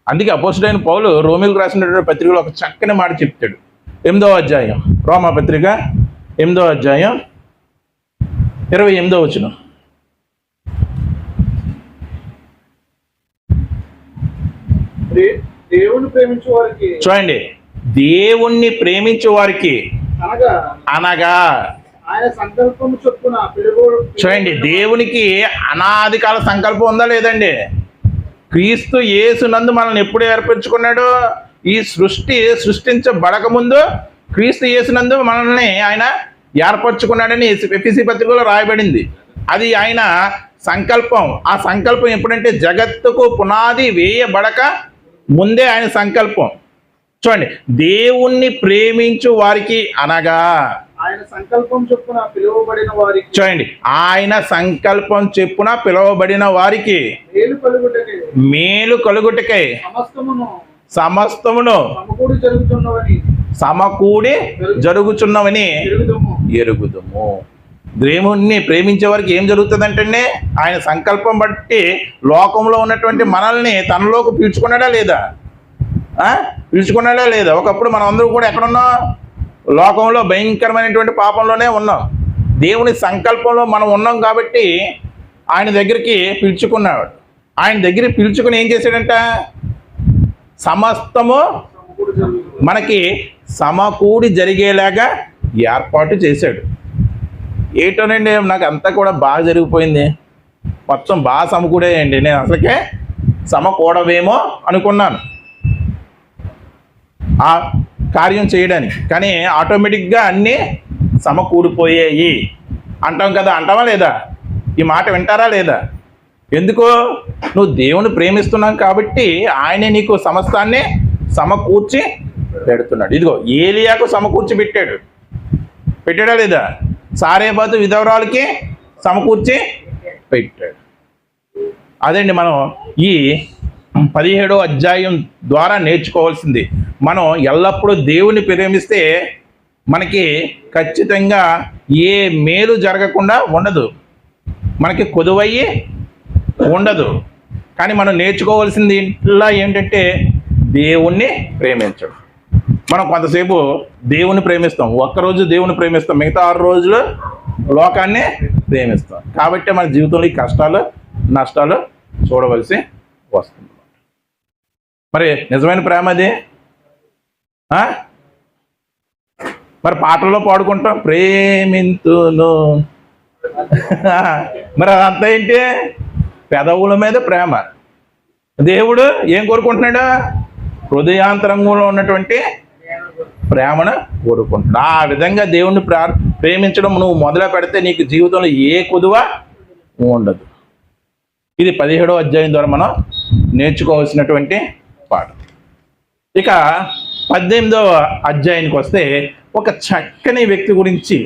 అందుకే అపోస్తులైన పౌలు రోమీయులకు రాసినటువంటి పత్రికలో ఒక చక్కని మాట చెప్తాడు. 8వ అధ్యాయం, రోమా పత్రిక 8వ అధ్యాయం 28వ వచనం. దేవుణ్ణి ప్రేమించే వారికి, చూడండి, దేవుణ్ణి ప్రేమించే వారికి అనగా ఆయన సంకల్పం చొప్పున చూడండి, దేవునికి అనాది కాల సంకల్పం ఉందా లేదండి? క్రీస్తు యేసునందు మనల్ని ఎప్పుడు ఏర్పరచుకున్నాడు? ఈ సృష్టించబడక ముందు క్రీస్తు యేసునందు మనల్ని ఆయన ఏర్పరచుకున్నాడని ఎఫెసీ పత్రికలో రాయబడింది. అది ఆయన సంకల్పం. ఆ సంకల్పం ఎప్పుడంటే జగత్తుకు పునాది వేయబడక ముందే ఆయన సంకల్పం. చూడండి, దేవుణ్ణి ప్రేమించు వారికి అనగా ఆయన సంకల్పం చొప్పున పిలువబడిన వారికి, చూడండి, ఆయన సంకల్పం చెప్పున పిలువబడిన వారికి మేలు కలుగుటకై సమస్తమును సమకూడి జరుగుచున్నవని ఎరుగుదుము. దేవుణ్ణి ప్రేమించే వారికి ఏం జరుగుతుందంటే ఆయన సంకల్పం బట్టి లోకంలో ఉన్నటువంటి మనల్ని తనలోకి పీల్చుకున్నాడా లేదా? పీల్చుకున్నాడా లేదా? ఒకప్పుడు మనం అందరూ కూడా ఎక్కడున్నాం? లోకంలో భయంకరమైనటువంటి పాపంలోనే ఉన్నాం. దేవుని సంకల్పంలో మనం ఉన్నాం కాబట్టి ఆయన దగ్గరికి పిలుచుకున్నాడు. ఆయన దగ్గర పిలుచుకుని ఏం చేశాడంట? సమస్తము మనకి సమకూడి జరిగేలాగా ఏర్పాటు చేశాడు. ఏంటోనండి, నాకు అంతా కూడా బాగా జరిగిపోయింది, మొత్తం బాగా సమకూడేయండి. నేను అసలుకే సమకూడవేమో అనుకున్నాను ఆ కార్యం చేయడానికి, కానీ ఆటోమేటిక్గా అన్నీ సమకూడిపోయాయి అంటాం కదా. అంటావా లేదా? ఈ మాట వింటారా లేదా? ఎందుకు? నువ్వు దేవుని ప్రేమిస్తున్నావు కాబట్టి ఆయనే నీకు సమస్తాన్ని సమకూర్చి పెడుతున్నాడు. ఇదిగో ఏలియాకు సమకూర్చి పెట్టాడా లేదా? సారేపతు విధవరాలకి సమకూర్చి పెట్టాడు. అదండి మనం ఈ 17వ అధ్యాయం ద్వారా నేర్చుకోవాల్సింది. మనం ఎల్లప్పుడూ దేవుని ప్రేమిస్తే మనకి ఖచ్చితంగా ఏ మేలు జరగకుండా ఉండదు, మనకి కొదువయ్యి ఉండదు. కానీ మనం నేర్చుకోవాల్సింది ఇలా ఏంటంటే దేవుణ్ణి ప్రేమించడం. మనం కొంతసేపు దేవుని ప్రేమిస్తాం, ఒక్కరోజు దేవుని ప్రేమిస్తాం, మిగతా 6 రోజులు లోకాన్ని ప్రేమిస్తాం. కాబట్టి మన జీవితంలో ఈ కష్టాలు నష్టాలు చూడవలసి వస్తుంది. మరి నిజమైన ప్రేమ అది? మరి పాటల్లో పాడుకుంటాం ప్రేమింతును, మరి అదంతా ఏంటి? పెదవుల మీద ప్రేమ. దేవుడు ఏం కోరుకుంటున్నాడు? హృదయాంతరంగంలో ఉన్నటువంటి ప్రేమను కోరుకుంటున్నాడు. ఆ విధంగా దేవుణ్ణి ప్రేమించడం నువ్వు మొదలు పెడితే నీకు జీవితంలో ఏ కొదువ ఉండదు. ఇది 17వ అధ్యాయం ద్వారా మనం నేర్చుకోవాల్సినటువంటి పాఠం. ఇక 18వ అధ్యాయానికి వస్తే ఒక చక్కని వ్యక్తి గురించి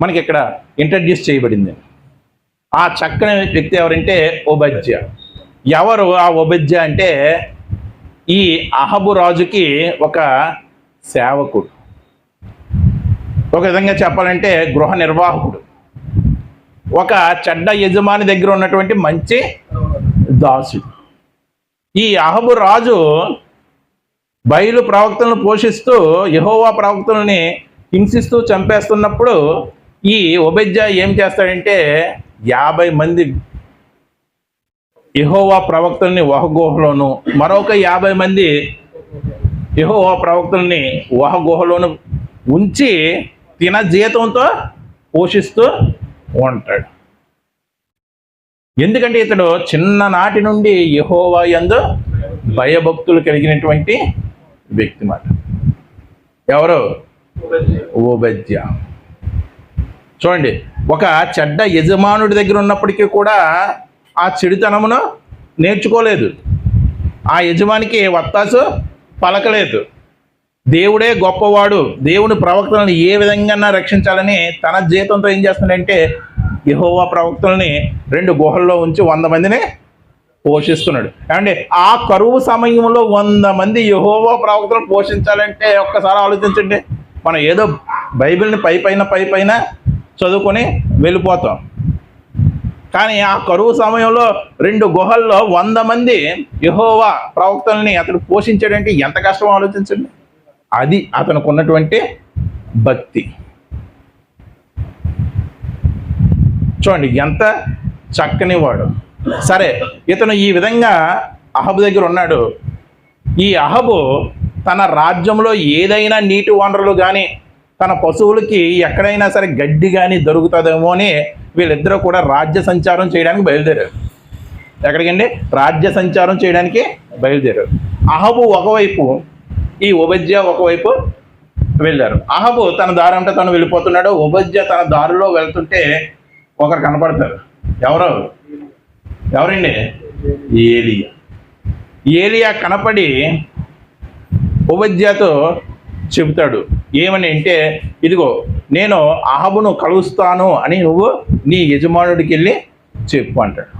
మనకి ఇక్కడ ఇంట్రడ్యూస్ చేయబడింది. ఆ చక్కని వ్యక్తి ఎవరంటే ఓబద్య. ఎవరు ఆ ఓబద్య అంటే ఈ అహబు రాజుకి ఒక సేవకుడు, ఒక విధంగా చెప్పాలంటే గృహ నిర్వాహకుడు, ఒక చెడ్డ యజమాని దగ్గర ఉన్నటువంటి మంచి దాసుడు. ఈ అహబు రాజు బయలు ప్రవక్తలను పోషిస్తూ యెహోవా ప్రవక్తలని హింసిస్తూ చంపేస్తున్నప్పుడు ఈ ఓబద్యా ఏం చేస్తాడంటే 50 మంది యెహోవా ప్రవక్తల్ని ఒక గుహలోను, మరొక 50 మంది యెహోవా ప్రవక్తల్ని ఒక గుహలోను ఉంచి తిన జీతంతో పోషిస్తూ ఉంటాడు. ఎందుకంటే ఇతడు చిన్ననాటి నుండి యెహోవా యందు భయభక్తులు కలిగినటువంటి వ్యక్తి మాట. ఎవరు? ఓబద్యా. చూడండి, ఒక చెడ్డ యజమానుడి దగ్గర ఉన్నప్పటికీ కూడా ఆ చెడుతనమును నేర్చుకోలేదు, ఆ యజమానికి వత్తాసు పలకలేదు. దేవుడే గొప్పవాడు, దేవుని ప్రవక్తలను ఏ విధంగా రక్షించాలని తన జీతంతో ఏం చేస్తున్నాడంటే యెహోవా ప్రవక్తల్ని 2 గుహల్లో ఉంచి 100 మందిని పోషిస్తున్నాడు. ఏమంటే ఆ కరువు సమయంలో 100 మంది యెహోవా ప్రవక్తలను పోషించాలంటే ఒక్కసారి ఆలోచించండి. మనం ఏదో బైబిల్ని పైపైన చదువుకొని వెళ్ళిపోతాం, కానీ ఆ కరువు సమయంలో 2 గుహల్లో 100 మంది యెహోవా ప్రవక్తల్ని అతడు పోషించాడంటే ఎంత కష్టం ఆలోచించండి. అది అతనికి ఉన్నటువంటి భక్తి. చూడండి ఎంత చక్కని వాడు. సరే, ఇతను ఈ విధంగా అహబు దగ్గర ఉన్నాడు. ఈ అహబు తన రాజ్యంలో ఏదైనా నీటి వనరులు కానీ తన పశువులకి ఎక్కడైనా సరే గడ్డి కానీ దొరుకుతుందేమో అని వీళ్ళిద్దరూ కూడా రాజ్య సంచారం చేయడానికి బయలుదేరారు. ఎక్కడికండి? రాజ్య సంచారం చేయడానికి బయలుదేరారు. అహబు ఒకవైపు, ఈ ఓబద్యా ఒకవైపు వెళ్ళారు. అహబు తన దారి అంటే తను వెళ్ళిపోతున్నాడు. ఓబద్యా తన దారిలో వెళ్తుంటే ఒకరు కనపడతారు. ఎవరండి? ఏలియా. ఏలియా కనపడి ఓబద్యాతో చెబుతాడు. ఏమని అంటే, ఇదిగో నేను అహబును కలుస్తాను అని నువ్వు నీ యజమానుడికి వెళ్ళి చెప్పు అంటాడు.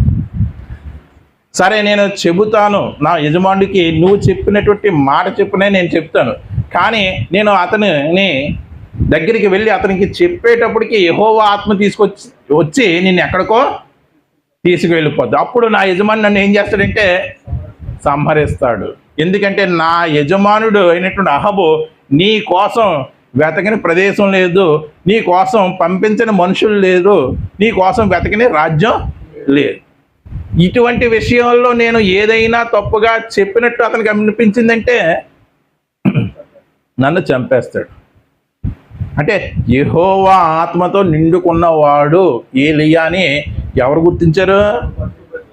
సరే, నేను చెబుతాను, నా యజమానుడికి నువ్వు చెప్పినటువంటి మాట చెప్పునే నేను చెప్తాను, కానీ నేను అతని దగ్గరికి వెళ్ళి అతనికి చెప్పేటప్పటికి యెహోవా ఆత్మ వచ్చి నిన్ను ఎక్కడికో తీసుకువెళ్ళిపోద్ది. అప్పుడు నా యజమాని నన్ను ఏం చేస్తాడంటే సంహరిస్తాడు. ఎందుకంటే నా యజమానుడు అయినటువంటి అహబు నీ కోసం వెతకని ప్రదేశం లేదు, నీ కోసం పంపించిన మనుషులు లేరు, నీ కోసం వెతకని రాజ్యం లేదు. ఇటువంటి విషయంలో నేను ఏదైనా తప్పుగా చెప్పినట్టు అతనికి అనిపించిందంటే నన్ను చంపేస్తాడు. అంటే యెహోవా ఆత్మతో నిండుకున్నవాడు ఏలియా అని ఎవరు గుర్తించారు?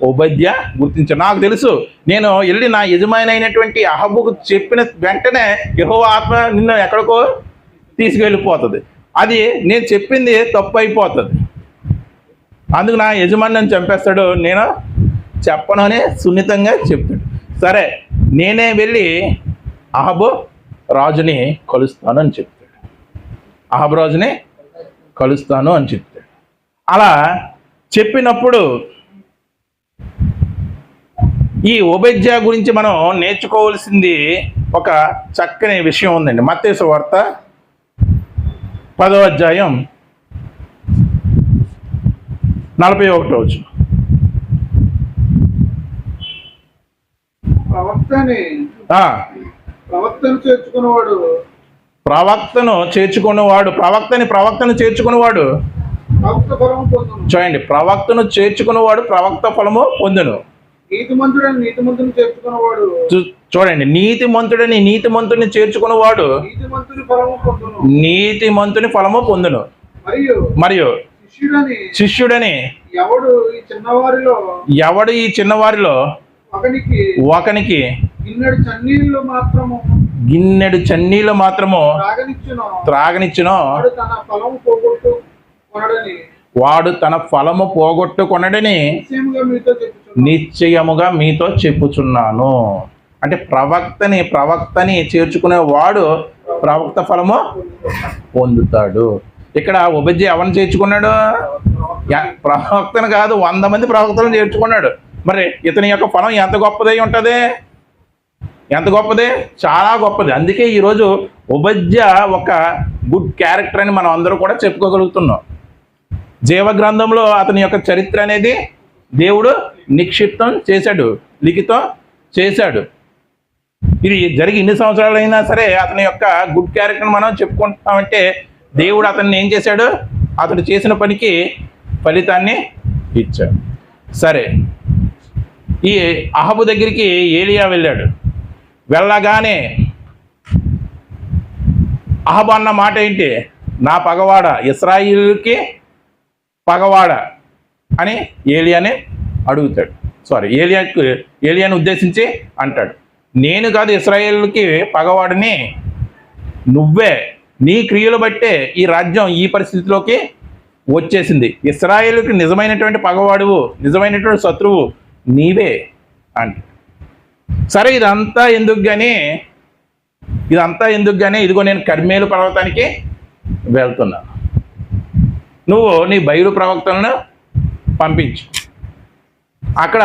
ఓబద్యా గుర్తించారు. నాకు తెలుసు, నేను వెళ్ళి నా యజమాని అయినటువంటి అహబుకు చెప్పిన వెంటనే యెహోవా ఆత్మ నిన్ను ఎక్కడికో తీసుకెళ్ళిపోతుంది, అది నేను చెప్పింది తప్పు అయిపోతుంది, అందుకు నా యజమాని నన్ను చంపేస్తాడు, నేను చెప్పను అని సున్నితంగా చెప్తాడు. సరే, నేనే వెళ్ళి అహబు రాజుని కలుస్తాను అని చెప్తాడు. అహబు రాజుని కలుస్తాను అని చెప్తాడు. అలా చెప్పినప్పుడు ఈ ఓబద్యా గురించి మనం నేర్చుకోవాల్సింది ఒక చక్కని విషయం ఉందండి. మత్తయి సువార్త 10వ అధ్యాయం 41వ వచనం. ప్రవక్తను చేర్చుకున్నవాడు ప్రవక్త ఫలము పొందును. చూడండి, ప్రవక్తను చేర్చుకున్నవాడు ప్రవక్త ఫలము పొందును. నీతిమంతుడని నీతిమంతుని చేర్చుకున్నవాడు, చూడండి, నీతిమంతుని చేర్చుకున్నవాడు నీతిమంతుని ఫలము పొందును. మరియు శిష్యుడని ఎవడు ఈ చిన్నవారిలో ఒకనికి గిన్నెడు చన్నీళ్లు మాత్రము త్రాగనిచ్చును, వాడు తన ఫలము పోగొట్టుకొనడని నిశ్చయముగా మీతో చెప్పుచున్నాను. అంటే ప్రవక్తని చేర్చుకునే వాడు ప్రవక్త ఫలము పొందుతాడు. ఇక్కడ ఒబజ్జా ఎవరిని చేర్చుకున్నాడు? ప్రవక్తను కాదు, 100 మంది ప్రవక్తలను చేర్చుకున్నాడు. మరి ఇతని యొక్క ఫలం ఎంత గొప్పదై ఉంటుంది? ఎంత గొప్పది? చాలా గొప్పది. అందుకే ఈరోజు ఒబజ్జా ఒక గుడ్ క్యారెక్టర్ అని మనం అందరూ కూడా చెప్పుకోగలుగుతున్నాం. జీవ గ్రంథంలో అతని యొక్క చరిత్ర అనేది దేవుడు నిక్షిప్తం చేశాడు, లిఖితం చేశాడు. ఇది జరిగి ఇన్ని సంవత్సరాలు అయినా సరే అతని యొక్క గుడ్ క్యారెక్టర్ మనం చెప్పుకుంటామంటే దేవుడు అతన్ని ఏం చేశాడు? అతడు చేసిన పనికి ఫలితాన్ని ఇచ్చాడు. సరే, ఈ అహబు దగ్గరికి ఏలియా వెళ్ళాడు. వెళ్ళగానే అహబు అన్న మాట ఏంటి? నా పగవాడ, ఇశ్రాయేలుకి పగవాడ అని ఏలియాని అడుగుతాడు. ఏలియాని ఉద్దేశించి అంటాడు, నేను కాదు ఇశ్రాయేలుకి పగవాడిని, నువ్వే, నీ క్రియలు బట్టే ఈ రాజ్యం ఈ పరిస్థితిలోకి వచ్చేసింది. ఇశ్రాయేలుకి నిజమైనటువంటి పగవాడువు, నిజమైనటువంటి శత్రువు నీవే అంట. సరే, ఇదంతా ఎందుకు కానీ ఇదిగో నేను కర్మేలు పర్వతానికి వెళ్తున్నాను, నువ్వు నీ బయలు ప్రవక్తలను పంపించు. అక్కడ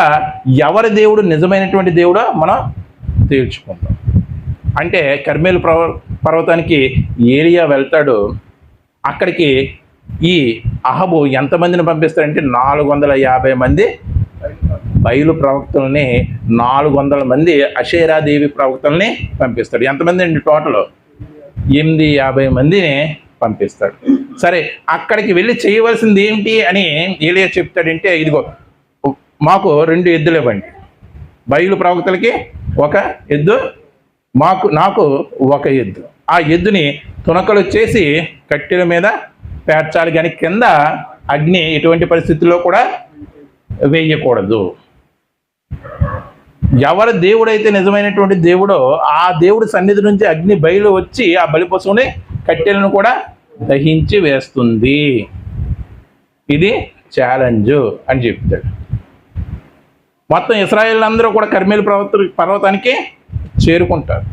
ఎవరి దేవుడు నిజమైనటువంటి దేవుడో మనం తేల్చుకుంటాం. అంటే కర్మేలు పర్వతానికి ఏలియా వెళ్తాడు. అక్కడికి ఈ అహబు ఎంతమందిని పంపిస్తాడంటే 450 మంది బయలు ప్రవక్తల్ని, 400 మంది అషేరాదేవి ప్రవక్తల్ని పంపిస్తాడు. ఎంతమంది అండి? టోటల్ 850 మందిని పంపిస్తాడు. సరే, అక్కడికి వెళ్ళి చేయవలసింది ఏంటి అని ఏలియా చెప్తాడంటే, ఇదిగో మాకు 2 ఎద్దులు ఇవ్వండి, బయలు ప్రవక్తలకి 1 ఎద్దు, నాకు 1 ఎద్దు. ఆ ఎద్దుని తునకలు చేసి కట్టెల మీద పేర్చాలి, కానీ కింద అగ్ని ఎటువంటి పరిస్థితుల్లో కూడా వేయకూడదు. ఎవరి దేవుడైతే నిజమైనటువంటి దేవుడో ఆ దేవుడి సన్నిధి నుంచి అగ్ని బయలు వచ్చి ఆ బలి పశువుని కట్టెలను కూడా దహించి వేస్తుంది. ఇది ఛాలెంజ్ అని చెప్తాడు. మొత్తం ఇశ్రాయేలు అందరూ కూడా కర్మేలు పర్వతానికి చేరుకుంటారు.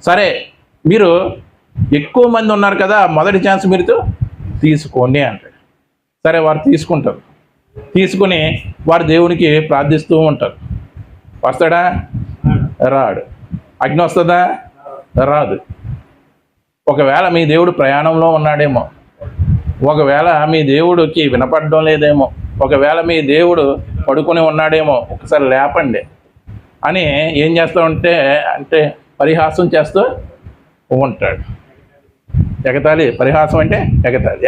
సరే, మీరు ఎక్కువ మంది ఉన్నారు కదా, మొదటి ఛాన్స్ మీరు తీసుకోండి అంటాడు. సరే, వారు తీసుకుంటారు. తీసుకుని వారు దేవునికి ప్రార్థిస్తూ ఉంటారు. వస్తాడా? రాడు. అగ్ని వస్తుందా? రాదు. ఒకవేళ మీ దేవుడు ప్రయాణంలో ఉన్నాడేమో, ఒకవేళ మీ దేవుడికి వినపడడం లేదేమో, ఒకవేళ మీ దేవుడు పడుకొని ఉన్నాడేమో, ఒకసారి లేపండి అని ఏం చేస్తూ అంటే పరిహాసం చేస్తూ ఉంటాడు. పరిహాసం అంటే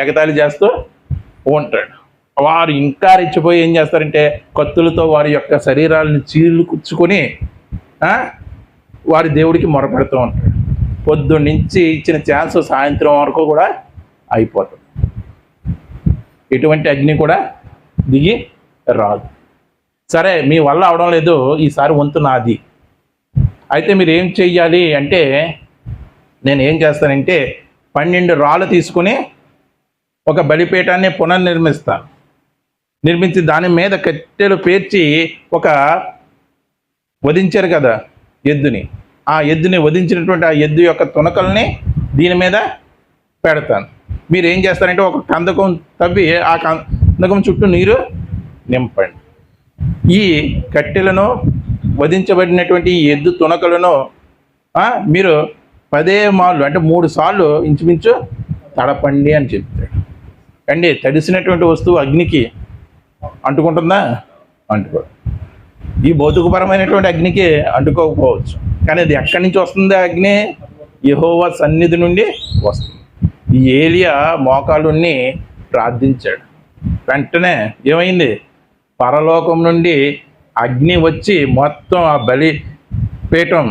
ఎగతాళి చేస్తూ ఉంటాడు. వారు ఇంకా రెచ్చిపోయి ఏం చేస్తారంటే కత్తులతో వారి యొక్క శరీరాలను చీల్చుకొని వారి దేవుడికి మొరపెడుతూ ఉంటాడు. పొద్దున్నుంచి ఇచ్చిన ఛాన్స్ సాయంత్రం వరకు కూడా అయిపోతుంది. ఎటువంటి అగ్ని కూడా దిగి రాదు. సరే, మీ వల్ల అవడం లేదు, ఈసారి వంతు నాది. అయితే మీరు ఏం చెయ్యాలి అంటే, నేను ఏం చేస్తానంటే 12 రాళ్ళు తీసుకుని ఒక బలిపీఠాన్ని పునర్నిర్మిస్తాను. నిర్మించి దాని మీద కట్టెలు పేర్చి వధించారు కదా ఎద్దుని, ఆ ఎద్దుని వధించినటువంటి ఆ ఎద్దు యొక్క తునకల్ని దీని మీద పెడతాను. మీరు ఏం చేస్తారంటే ఒక కందకం తవ్వి ఆ కందకం చుట్టూ నీరు నింపండి. ఈ కట్టెలను వధించబడినటువంటి ఈ ఎద్దు తునకలను మీరు 10 మార్లు అంటే 3 సార్లు ఇంచుమించు తడపండి అని చెప్తాడు. అండి, తడిసినటువంటి వస్తువు అగ్నికి అంటుకుంటుందా? అంటుకోదు. ఈ భౌతికపరమైనటువంటి అగ్నికి అంటుకోకపోవచ్చు, కానీ అది ఎక్కడి నుంచి వస్తుంది? అగ్ని యెహోవా సన్నిధి నుండి వస్తుంది. ఈ ఏలియా మోకాళ్ళుని ప్రార్థించాడు. వెంటనే ఏమైంది? పరలోకం నుండి అగ్ని వచ్చి మొత్తం ఆ బలి పీఠం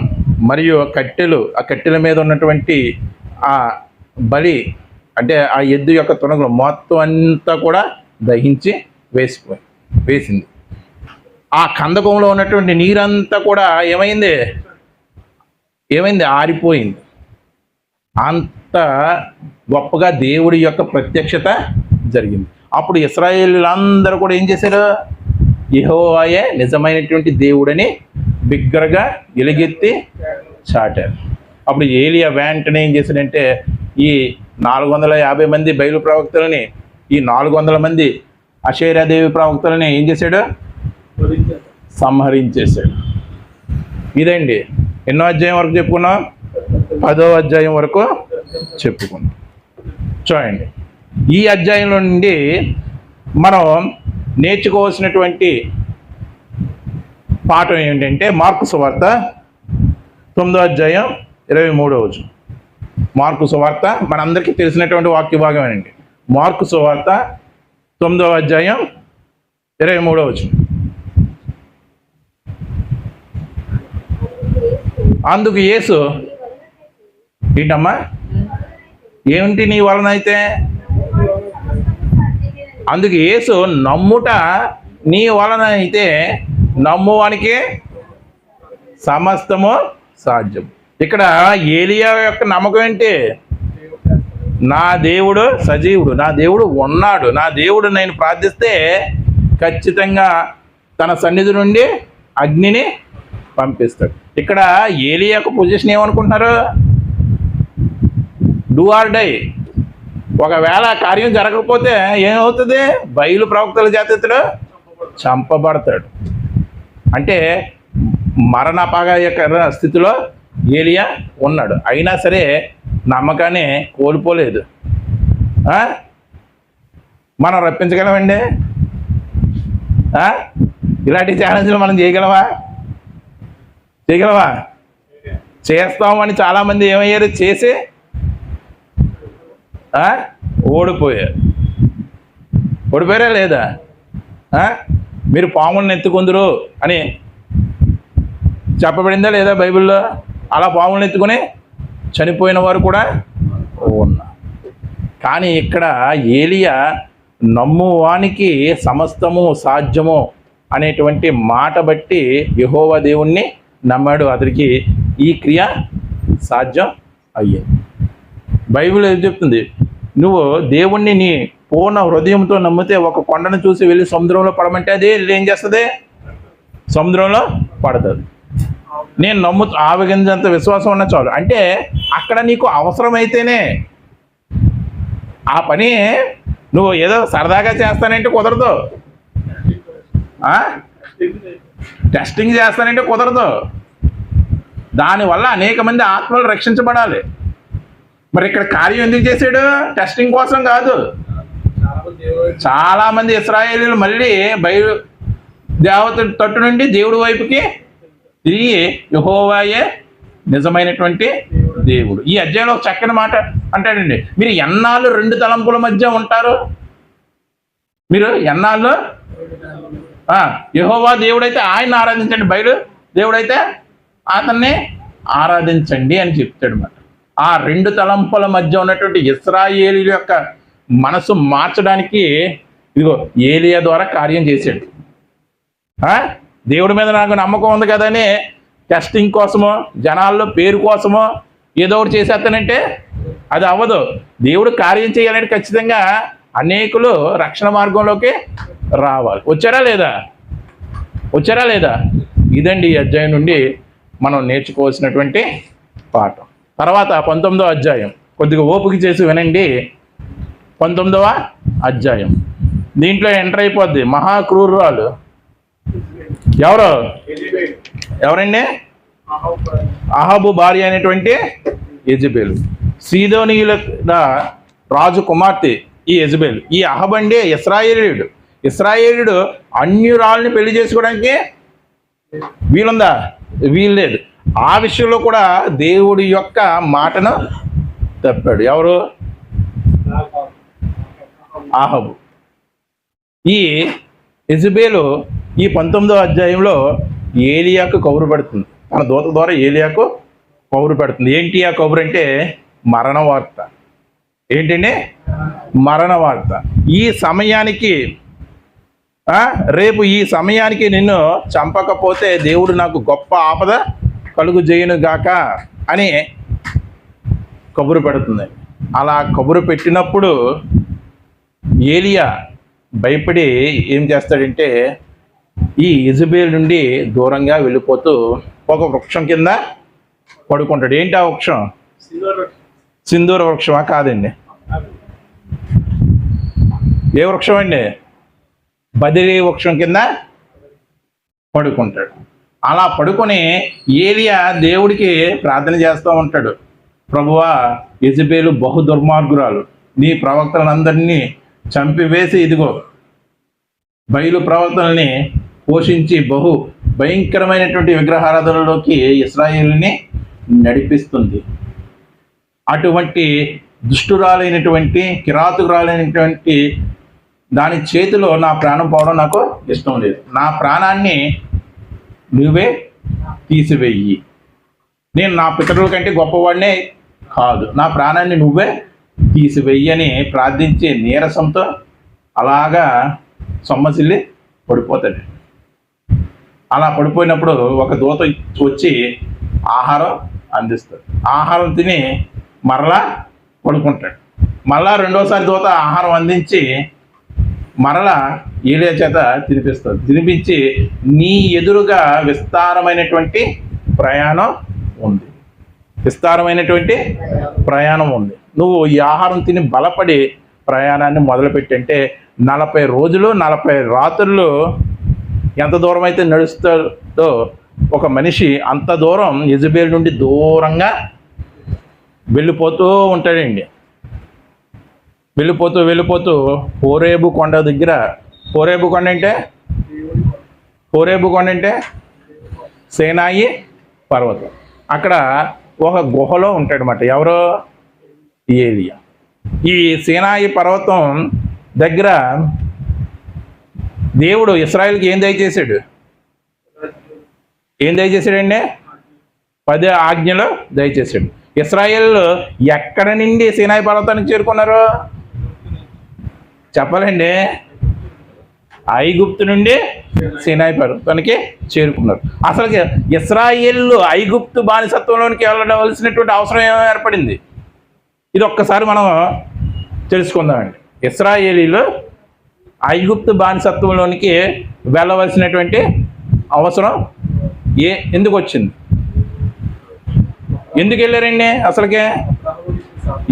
మరియు కట్టెలు, ఆ కట్టెల మీద ఉన్నటువంటి ఆ బలి అంటే ఆ ఎద్దు యొక్క తునకలు మొత్తం అంతా కూడా దహించి వేసింది. ఆ కందకంలో ఉన్నటువంటి నీరంతా కూడా ఏమైంది? ఆరిపోయింది. అంత గొప్పగా దేవుడి యొక్క ప్రత్యక్షత జరిగింది. అప్పుడు ఇశ్రాయేలీయులందరూ కూడా ఏం చేశారు? యెహోవాయే నిజమైనటువంటి దేవుడని బిగ్గరగా ఎలుగెత్తి చాటారు. అప్పుడు ఏలియా వెంటనే ఏం చేశాడంటే ఈ 450 మంది బయలు ప్రవక్తలని, ఈ 400 మంది అషేరాదేవి ప్రవక్తలని ఏం చేశాడు? సంహరించేశాడు. ఇదండి ఎన్నో అధ్యాయం వరకు చెప్పుకున్నాం? 10వ అధ్యాయం వరకు చెప్పుకున్నాం. చూడండి, ఈ అధ్యాయంలో నుండి మనం నేర్చుకోవాల్సినటువంటి పాఠం ఏంటంటే మార్కు సువార్త 9వ అధ్యాయం 23వ వచనం. మార్కు సువార్త మనందరికీ తెలిసినటువంటి వాక్య భాగమేనండి. మార్కు సువార్త 9వ అధ్యాయం 23వ వచనం. అందుకు యేసు, ఏంటమ్మా? ఏమిటి నీ వలన అయితే? అందుకు యేసు, నమ్ముట నీ వలన అయితే నమ్మువానికి సమస్తము సాధ్యం. ఇక్కడ ఏలియా యొక్క నమ్మకం ఏంటి? నా దేవుడు సజీవుడు, నా దేవుడు ఉన్నాడు, నా దేవుడు నేను ప్రార్థిస్తే ఖచ్చితంగా తన సన్నిధి నుండి అగ్నిని పంపిస్తాడు. ఇక్కడ ఏలియా యొక్క పొజిషన్ ఏమనుకుంటున్నారు? Do or die. ఒకవేళ కార్యం జరగకపోతే ఏమవుతుంది? బయలు ప్రవక్తల చేత ఇతడు చంపబడతాడు. అంటే మరణాపాయ స్థితిలో ఏలియా ఉన్నాడు. అయినా సరే నమ్మకాన్ని కోల్పోలేదు. మనం రప్పించగలమండి? ఇలాంటి ఛాలెంజ్లు మనం చేయగలమా? చేస్తామని చాలామంది ఏమయ్యారు? చేసి ఓడిపోయారా లేదా? మీరు పాములను ఎత్తుకుందరు అని చెప్పబడిందా లేదా బైబిల్లో? అలా పాములను ఎత్తుకుని చనిపోయిన వారు కూడా ఉన్నారు. కానీ ఇక్కడ ఏలియా నమ్మువానికి సమస్తము సాధ్యము అనేటువంటి మాట బట్టి యెహోవా దేవుణ్ణి నమ్మాడు. అతనికి ఈ క్రియ సాధ్యం అయ్యింది. బైబిల్ ఏం చెప్తుంది? నువ్వు దేవుణ్ణి నీ పూర్ణ హృదయంతో నమ్మితే ఒక కొండను చూసి వెళ్ళి సముద్రంలో పడమంటే అది ఏం చేస్తుంది? సముద్రంలో పడుతుంది. నేను ఆవగించేంత విశ్వాసం ఉన్న చాలు. అంటే అక్కడ నీకు అవసరమైతేనే ఆ పని. నువ్వు ఏదో సరదాగా చేస్తానంటే కుదరదు. టెస్టింగ్ చేస్తానంటే కుదరదు. దానివల్ల అనేక మంది ఆత్మలు రక్షించబడాలి. మరి ఇక్కడ కార్యం ఎందుకు చేశాడు? టెస్టింగ్ కోసం కాదు. చాలామంది ఇశ్రాయేలీలు మళ్ళీ బయలు దేవత తట్టు నుండి దేవుడి వైపుకి తిరిగి యెహోవాయే నిజమైనటువంటి దేవుడు. ఈ అధ్యాయంలో ఒక చక్కని మాట అంటాడండి. మీరు ఎన్నాళ్ళు 2 తలంపుల మధ్య ఉంటారు? మీరు ఎన్నాళ్ళు యెహోవా దేవుడైతే ఆయన ఆరాధించండి, బయలు దేవుడైతే అతన్ని ఆరాధించండి అని చెప్తాడు మాట. ఆ 2 తలంపుల మధ్య ఉన్నటువంటి ఇశ్రాయేలీయుల యొక్క మనసు మార్చడానికి ఇదిగో ఏలియా ద్వారా కార్యం చేశాడు. దేవుడి మీద నాకు నమ్మకం ఉంది కదని టెస్టింగ్ కోసమో జనాల్లో పేరు కోసమో ఏదో ఒకటి చేసేస్తానంటే అది అవ్వదు. దేవుడు కార్యం చేయాలంటే ఖచ్చితంగా అనేకులు రక్షణ మార్గంలోకి రావాలి. వచ్చారా లేదా? ఇదండి ఈ అధ్యాయం నుండి మనం నేర్చుకోవాల్సినటువంటి పాఠం. తర్వాత 19వ అధ్యాయం, కొద్దిగా ఓపిక చేసి వినండి. 19వ అధ్యాయం దీంట్లో ఎంటర్ అయిపోద్ది మహాక్రూరాలు. ఎవరండి? అహాబు భార్య అయినటువంటి యెజెబెలు. సీదోనీయుల రాజు కుమార్తె ఈ యెజెబెలు. ఈ అహాబు అంటే ఇశ్రాయేలీయుడు అన్యురాల్ని పెళ్లి చేసుకోవడానికి వీలుందా? వీల్లేదు. ఆ విషయంలో కూడా దేవుడి యొక్క మాటను తప్పాడు. ఎవరు? అహాబు. ఈ యెజెబెలు ఈ 19వ అధ్యాయంలో ఏలియాకు కబురు పెడుతుంది. తన దూత ద్వారా ఏలియాకు కబురు పెడుతుంది. ఏంటి ఆ కబురు అంటే? మరణ వార్త. ఏంటండి? మరణ వార్త. ఈ సమయానికి రేపు ఈ సమయానికి నిన్ను చంపకపోతే దేవుడు నాకు గొప్ప ఆపద కలుగు చేయను గాక అని కబురు పెడుతుంది. అలా కబురు పెట్టినప్పుడు ఏలియా భయపడి ఏం చేస్తాడంటే ఈ యెజెబెలు నుండి దూరంగా వెళ్ళిపోతూ ఒక వృక్షం కింద పడుకుంటాడు. ఏంటి ఆ వృక్షం? సింధూర వృక్షమా? కాదండి. ఏ వృక్షం అండి? బదిరీ వృక్షం కింద పడుకుంటాడు. అలా పడుకొని ఏలియా దేవుడికి ప్రార్థన చేస్తూ ఉంటాడు. ప్రభువా, యెజబెలు బహు దుర్మార్గురాలు, నీ ప్రవక్తలందరినీ చంపివేసి ఇదిగో బయలు ప్రవక్తలని పోషించి బహు భయంకరమైనటువంటి విగ్రహారాధనలోకి ఇశ్రాయేలుని నడిపిస్తుంది. అటువంటి దుష్టురాలైనటువంటి కిరాతురాలైనటువంటి దాని చేతిలో నా ప్రాణం పోవడం నాకు ఇష్టం లేదు. నా ప్రాణాన్ని నువ్వే తీసివేయి. నేను నా పితరుల కంటే గొప్పవాడినే కాదు, నా ప్రాణాన్ని నువ్వే తీసివేయి అని ప్రార్థించే నీరసంతో అలాగా సొమ్మసిల్లి పడిపోతాడు. అలా పడిపోయినప్పుడు ఒక దూత వచ్చి ఆహారం అందిస్తాడు. ఆహారం తిని మరలా పడుకుంటాడు. మరలా రెండోసారి దూత ఆహారం అందించి మరలా ఏలియా చేత తినిపిస్తాడు. తినిపించి నీ ఎదురుగా విస్తారమైనటువంటి ప్రయాణం ఉంది, విస్తారమైనటువంటి ప్రయాణం ఉంది. నువ్వు ఈ ఆహారం తిని బలపడి ప్రయాణాన్ని మొదలుపెట్టంటే 40 రోజులు 40 రాత్రులు ఎంత దూరం అయితే నడుస్తాడో ఒక మనిషి అంత దూరం యెజబెల్ నుండి దూరంగా వెళ్ళిపోతూ ఉంటాడండి. వెళ్ళిపోతూ హోరేబు కొండ దగ్గర, హోరేబు కొండ అంటే సేనాయి పర్వతం. అక్కడ ఒక గుహలో ఉంటాడనమాట. ఎవరో? ఏలియా. ఈ సేనాయి పర్వతం దగ్గర దేవుడు ఇశ్రాయేలుకి ఏం దయచేశాడు? 10 ఆజ్ఞలు దయచేశాడు. ఇశ్రాయేల్ ఎక్కడ నుండి సీనాయి పర్వతానికి చేరుకున్నారు చెప్పాలండి? ఐగుప్తు నుండి సీనాయి పర్వతానికి చేరుకున్నారు. అసలు ఇశ్రాయేల్ ఐగుప్తు బానిసత్వంలోనికి వెళ్ళవలసినటువంటి అవసరం ఏర్పడింది? ఇది ఒక్కసారి మనం తెలుసుకుందామండి. ఇశ్రాయేలీలు ఐగుప్తు బానిసత్వంలోనికి వెళ్ళవలసినటువంటి అవసరం ఎందుకు వచ్చింది? ఎందుకు వెళ్ళారండి? అసలుకే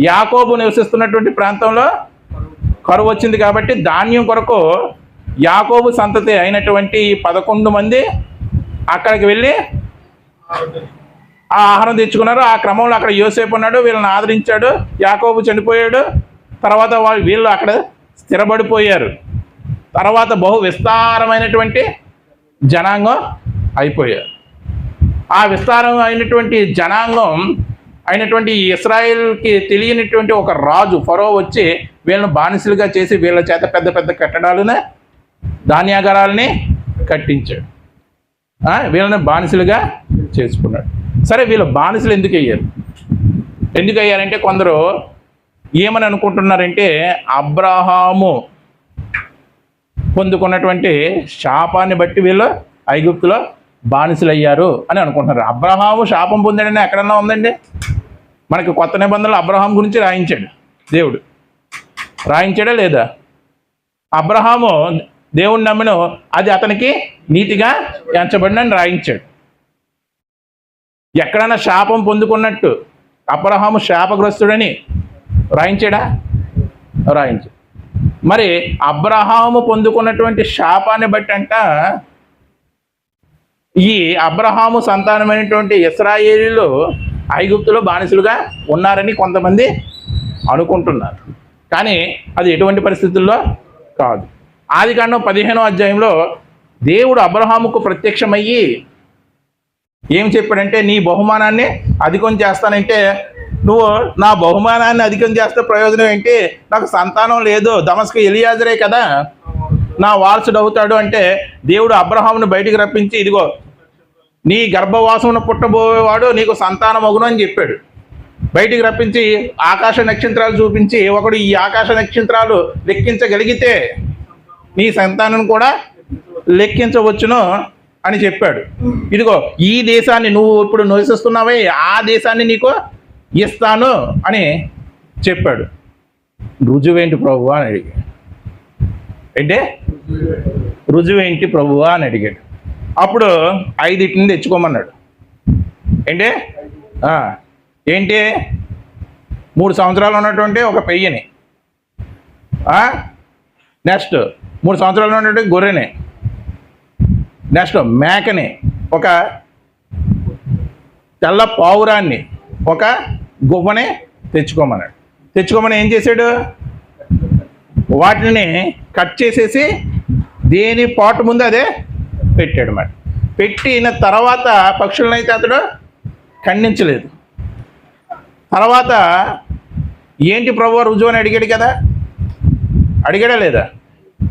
యాకోబు నివసిస్తున్నటువంటి ప్రాంతంలో కరువు వచ్చింది కాబట్టి ధాన్యం కొరకు యాకోబు సంతతి అయినటువంటి 11 మంది అక్కడికి వెళ్ళి ఆ ఆహారం తెచ్చుకున్నారు. ఆ క్రమంలో అక్కడ యోసేపు ఉన్నాడు, వీళ్ళని ఆదరించాడు. యాకోబు చనిపోయాడు. తర్వాత వీళ్ళు అక్కడ స్థిరపడిపోయారు. తర్వాత బహు విస్తారమైనటువంటి జనాంగం అయిపోయారు. ఆ విస్తారం అయినటువంటి జనాంగం అయినటువంటి ఇశ్రాయేల్కి తెలియనటువంటి ఒక రాజు ఫరో వచ్చి వీళ్ళని బానిసలుగా చేసి వీళ్ళ చేత పెద్ద పెద్ద కట్టడాలను ధాన్యాగారాలని కట్టించాడు. వీళ్ళని బానిసలుగా చేసుకున్నాడు. సరే, వీళ్ళు బానిసలు ఎందుకు అయ్యారంటే కొందరు ఏమని అనుకుంటున్నారంటే అబ్రహాము పొందుకున్నటువంటి శాపాన్ని బట్టి వీళ్ళు ఐగుప్తులో బానిసలు అయ్యారు అని అనుకుంటున్నారు. అబ్రహాము శాపం పొందాడని ఎక్కడన్నా ఉందండి? మనకి కొత్త నిబంధనలు అబ్రహాం గురించి రాయించాడు దేవుడు. రాయించాడా లేదా? అబ్రహాము దేవుణ్ణి నమ్మిన అది అతనికి నీతిగా ఎంచబడినని రాయించాడు. ఎక్కడైనా శాపం పొందుకున్నట్టు అబ్రహాము శాపగ్రస్తుడని రాయించాడా? రాయించాడు. మరి అబ్రహాము పొందుకున్నటువంటి శాపాన్ని బట్టి అంట ఈ అబ్రహాము సంతానమైనటువంటి ఇశ్రాయేలీలు ఐగుప్తులో బానిసలుగా ఉన్నారని కొంతమంది అనుకుంటున్నారు. కానీ అది ఎటువంటి పరిస్థితుల్లో కాదు. ఆదికాండం 15వ అధ్యాయంలో దేవుడు అబ్రహాముకు ప్రత్యక్షమయ్యి ఏం చెప్పాడంటే, నీ బహుమానాన్ని అధికం చేస్తానంటే, నువ్వు నా బహుమానాన్ని అధికం చేస్తే ప్రయోజనం ఏంటి? నాకు సంతానం లేదు, దమస్కు ఎలియాజరే కదా నా వారసుడు అవుతాడు అంటే దేవుడు అబ్రహామును బయటికి రప్పించి ఇదిగో నీ గర్భవాసమున పుట్టబోయేవాడు నీకు సంతానం అగును అని చెప్పాడు. బయటికి రప్పించి ఆకాశ నక్షత్రాలు చూపించి ఒకడు ఈ ఆకాశ నక్షత్రాలు లెక్కించగలిగితే నీ సంతానం కూడా లెక్కించవచ్చును అని చెప్పాడు. ఇదిగో ఈ దేశాన్ని నువ్వు ఇప్పుడు నివసిస్తున్నావే ఆ దేశాన్ని నీకు ఇస్తాను అని చెప్పాడు. రుజువేంటి ప్రభువా అని అడిగాడు. అంటే రుజువేంటి ప్రభువా అని అడిగాడు. అప్పుడు 5 తెచ్చుకోమన్నాడు. ఏంటి 3 సంవత్సరాలు ఉన్నటువంటి ఒక పెయ్యని నెక్స్ట్ 3 సంవత్సరాలు ఉన్నటువంటి గొర్రెని, నెక్స్ట్ మేకని, ఒక తెల్ల పావురాన్ని, ఒక గువ్వని తెచ్చుకోమని ఏం చేశాడు? వాటిని కట్ చేసేసి దేని పాటు ముందు అదే పెట్టాడు అన్నమాట. పెట్టిన తర్వాత పక్షులను అయితే అతడు ఖండించలేదు. తర్వాత ఏంటి ప్రభువా రుజువు అని అడిగాడు కదా, అడిగాడా లేదా?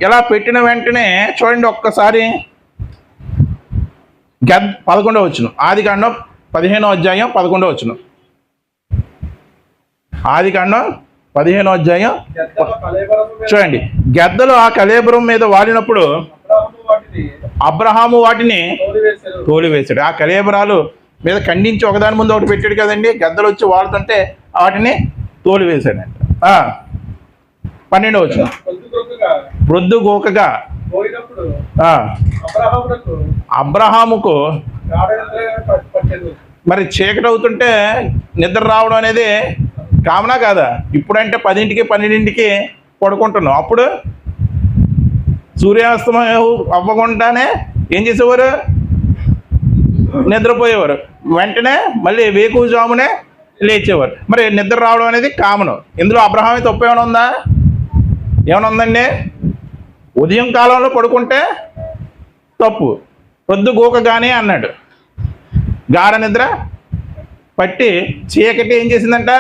ఇలా పెట్టిన వెంటనే చూడండి ఒక్కసారి 11వ వచనం, ఆదికాండం 15వ అధ్యాయం 11వ వచనం. ఆదికాండం 15వ అధ్యాయం చూడండి. గెద్దలు ఆ కళేబరం మీద వాలినప్పుడు అబ్రహాము వాటిని తోలివేశాడు. ఆ కళేబరాలు మీద ఖండించి ఒకదాని ముందు ఒకటి పెట్టాడు కదండి. గద్దలు వచ్చి వాడుతుంటే వాటిని తోలివేశాడంట. 12వ వచనం, ప్రొద్దు గోకగా అబ్రహాముకు మరి చీకటి అవుతుంటే నిద్ర రావడం అనేది కామనా కాదా? ఇప్పుడంటే 10ంటికి 12ంటికి పడుకుంటున్నాం. అప్పుడు సూర్యాస్తమయం అవ్వకుండానే ఏం చేసేవారు? నిద్రపోయేవారు. వెంటనే మళ్ళీ వేకువజామునే లేచేవారు. మరి నిద్ర రావడం అనేది కామను. ఇందులో అబ్రహామే తప్పు ఏమైనా ఉందా? ఏమైనా ఉందండి? ఉదయం కాలంలో పడుకుంటే తప్పు, పొద్దు గోకగానే అన్నాడు. గాఢ నిద్ర పట్టి చీకటి ఏం చేసిందంట?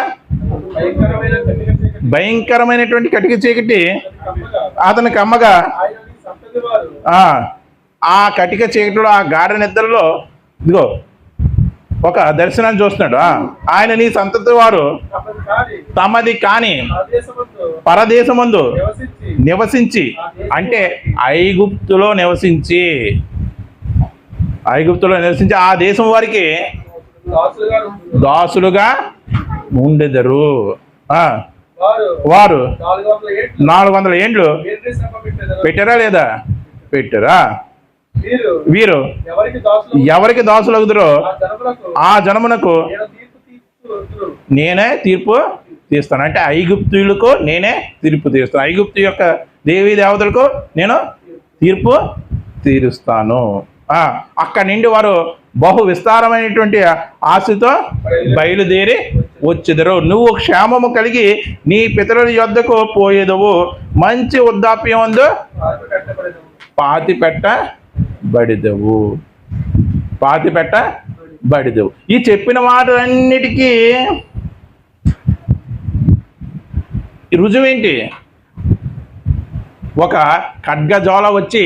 భయంకరమైనటువంటి కటిక చీకటి అతనికి అమ్మగా ఆ కటిక చీకటిలో, ఆ గాఢ నిద్రలో ఇదిగో ఒక దర్శనాన్ని చూస్తున్నాడు. ఆయన నీ సంతతి వారు తమది కాని పరదేశమందు నివసించి, అంటే ఐగుప్తులో నివసించి ఆ దేశం వారికి దాసులుగా ఉండెదరు. వారు 400 ఏండ్లు పెట్టారా లేదా? పెట్టారా? వీరు ఎవరికి దాసులగుదురో ఆ జనమునకు నేనే తీర్పు తీస్తాను. అంటే ఐగుప్తులకు నేనే తీర్పు తీస్తాను. ఐగుప్తు యొక్క దేవీ దేవతలకు నేను తీర్పు తీరుస్తాను. అక్కడి నుండి వారు బహు విస్తారమైనటువంటి ఆశతో బయలుదేరి వచ్చెదరు. నువ్వు క్షేమము కలిగి నీ పితరుల యొద్దకు పోయేదవు. మంచి వృద్ధాప్యం అందు పాతి పెట్టబడిదవు. ఈ చెప్పిన మాటలన్నిటికీ రుజువేంటి? ఒక ఖడ్గజ్వాల వచ్చి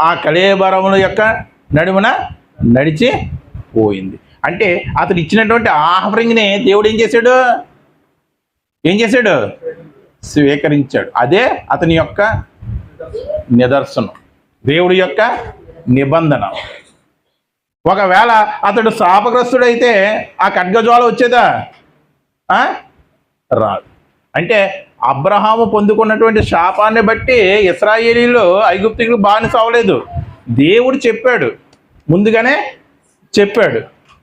ఆ కళేబరముల యొక్క నడుమున నడిచి పోయింది. అంటే అతను ఇచ్చినటువంటి ఆఫరింగ్ని దేవుడు ఏం చేశాడు? స్వీకరించాడు. అదే అతని యొక్క నిదర్శనం, దేవుడి యొక్క నిబంధన. ఒకవేళ అతడు శాపగ్రస్తుడైతే ఆ ఖడ్గజ్వాల వచ్చేదా? రాదు. అంటే అబ్రహాము పొందుకున్నటువంటి శాపాన్ని బట్టి ఇశ్రాయేలీలు ఐగుప్తులకు బానిస అవ్వలేదు. దేవుడు చెప్పాడు, ముందుగానే చెప్పాడు,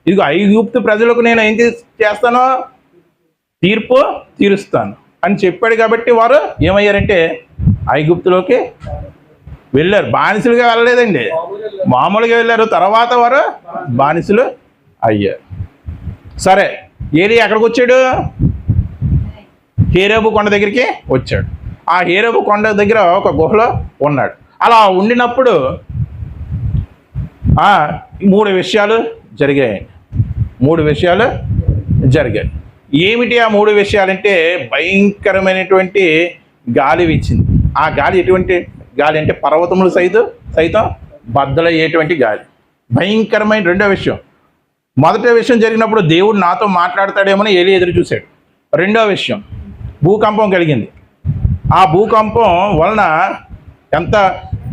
ఇదిగో ఐగుప్తు ప్రజలకు నేను ఏం చేస్తానో తీర్పు తీరుస్తాను అని చెప్పాడు. కాబట్టి వారు ఏమయ్యారంటే ఐగుప్తులోకి వెళ్ళారు. బానిసలుగా వెళ్ళలేదండి, మామూలుగా వెళ్ళారు. తర్వాత వారు బానిసలు అయ్యారు. సరే, ఏలి ఎక్కడికి వచ్చాడు? హేరేబు కొండ దగ్గరికి వచ్చాడు. ఆ హేరేబు కొండ దగ్గర ఒక గుహలో ఉన్నాడు. అలా ఉండినప్పుడు 3 విషయాలు జరిగాయి. ఏమిటి ఆ 3 విషయాలంటే, భయంకరమైనటువంటి గాలి వీచింది. ఆ గాలి ఎటువంటి గాలి అంటే పర్వతములు సైతం బద్దలయ్యేటువంటి గాలి. భయంకరమైన. రెండో విషయం, మొదటి విషయం జరిగినప్పుడు దేవుడు నాతో మాట్లాడతాడేమని ఏలి ఎదురు చూశాడు. రెండో విషయం, భూకంపం కలిగింది. ఆ భూకంపం వలన ఎంత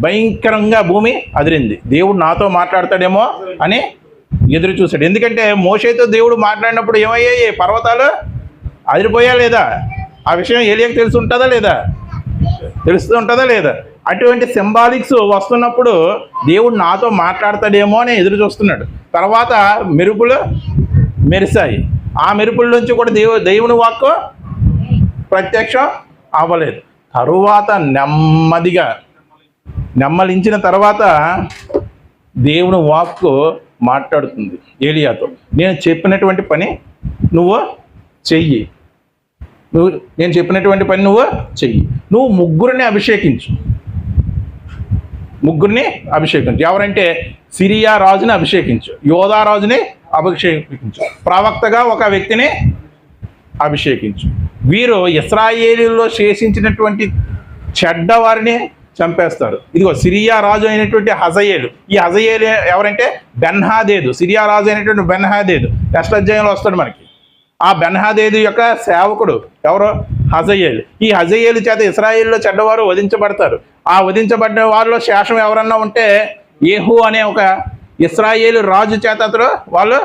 భయంకరంగా భూమి అదిరింది. దేవుడు నాతో మాట్లాడతాడేమో అని ఎదురు చూశాడు. ఎందుకంటే మోషేతో దేవుడు మాట్లాడినప్పుడు ఏమయ్యాయి? పర్వతాలు అదిరిపోయా లేదా? ఆ విషయం ఏలియాకి తెలుస్తూ ఉంటుందా లేదా? అటువంటి సింబాలిక్స్ వస్తున్నప్పుడు దేవుడు నాతో మాట్లాడతాడేమో అని ఎదురు చూస్తున్నాడు. తర్వాత మెరుపులు మెరిశాయి. ఆ మెరుపుల నుంచి కూడా దేవుని వాక్కు ప్రత్యక్షం అవ్వలేదు. తరువాత నెమ్మలించిన తర్వాత దేవుని వాక్కు మాట్లాడుతుంది ఏలియాతో. నేను చెప్పినటువంటి పని నువ్వు చెయ్యి, నేను చెప్పినటువంటి పని నువ్వు చెయ్యి. నువ్వు ముగ్గురిని అభిషేకించు. ఎవరంటే సిరియా రాజుని అభిషేకించు, యోధా రాజుని అభిషేకించు, ప్రవక్తగా ఒక వ్యక్తిని అభిషేకించు. వీరు ఇశ్రాయేలీలో శేషించినటువంటి చెడ్డవారిని చంపేస్తారు. ఇదిగో సిరియా రాజు అయినటువంటి హజయేలు. ఈ హజయేలు ఎవరంటే బెన్హాదేదు. సిరియా రాజు అయినటువంటి బెన్హాదేదు నెక్స్ట్ అధ్యాయంలో వస్తాడు మనకి. ఆ బెన్హాదేదు యొక్క సేవకుడు ఎవరో హజయేలు. ఈ హజయేలు చేత ఇశ్రాయేల్లో చెడ్డవారు వధించబడతారు. ఆ వధించబడిన వారిలో శేషం ఎవరన్నా ఉంటే యెహూ అనే ఒక ఇశ్రాయేలు రాజు చేత వాళ్ళు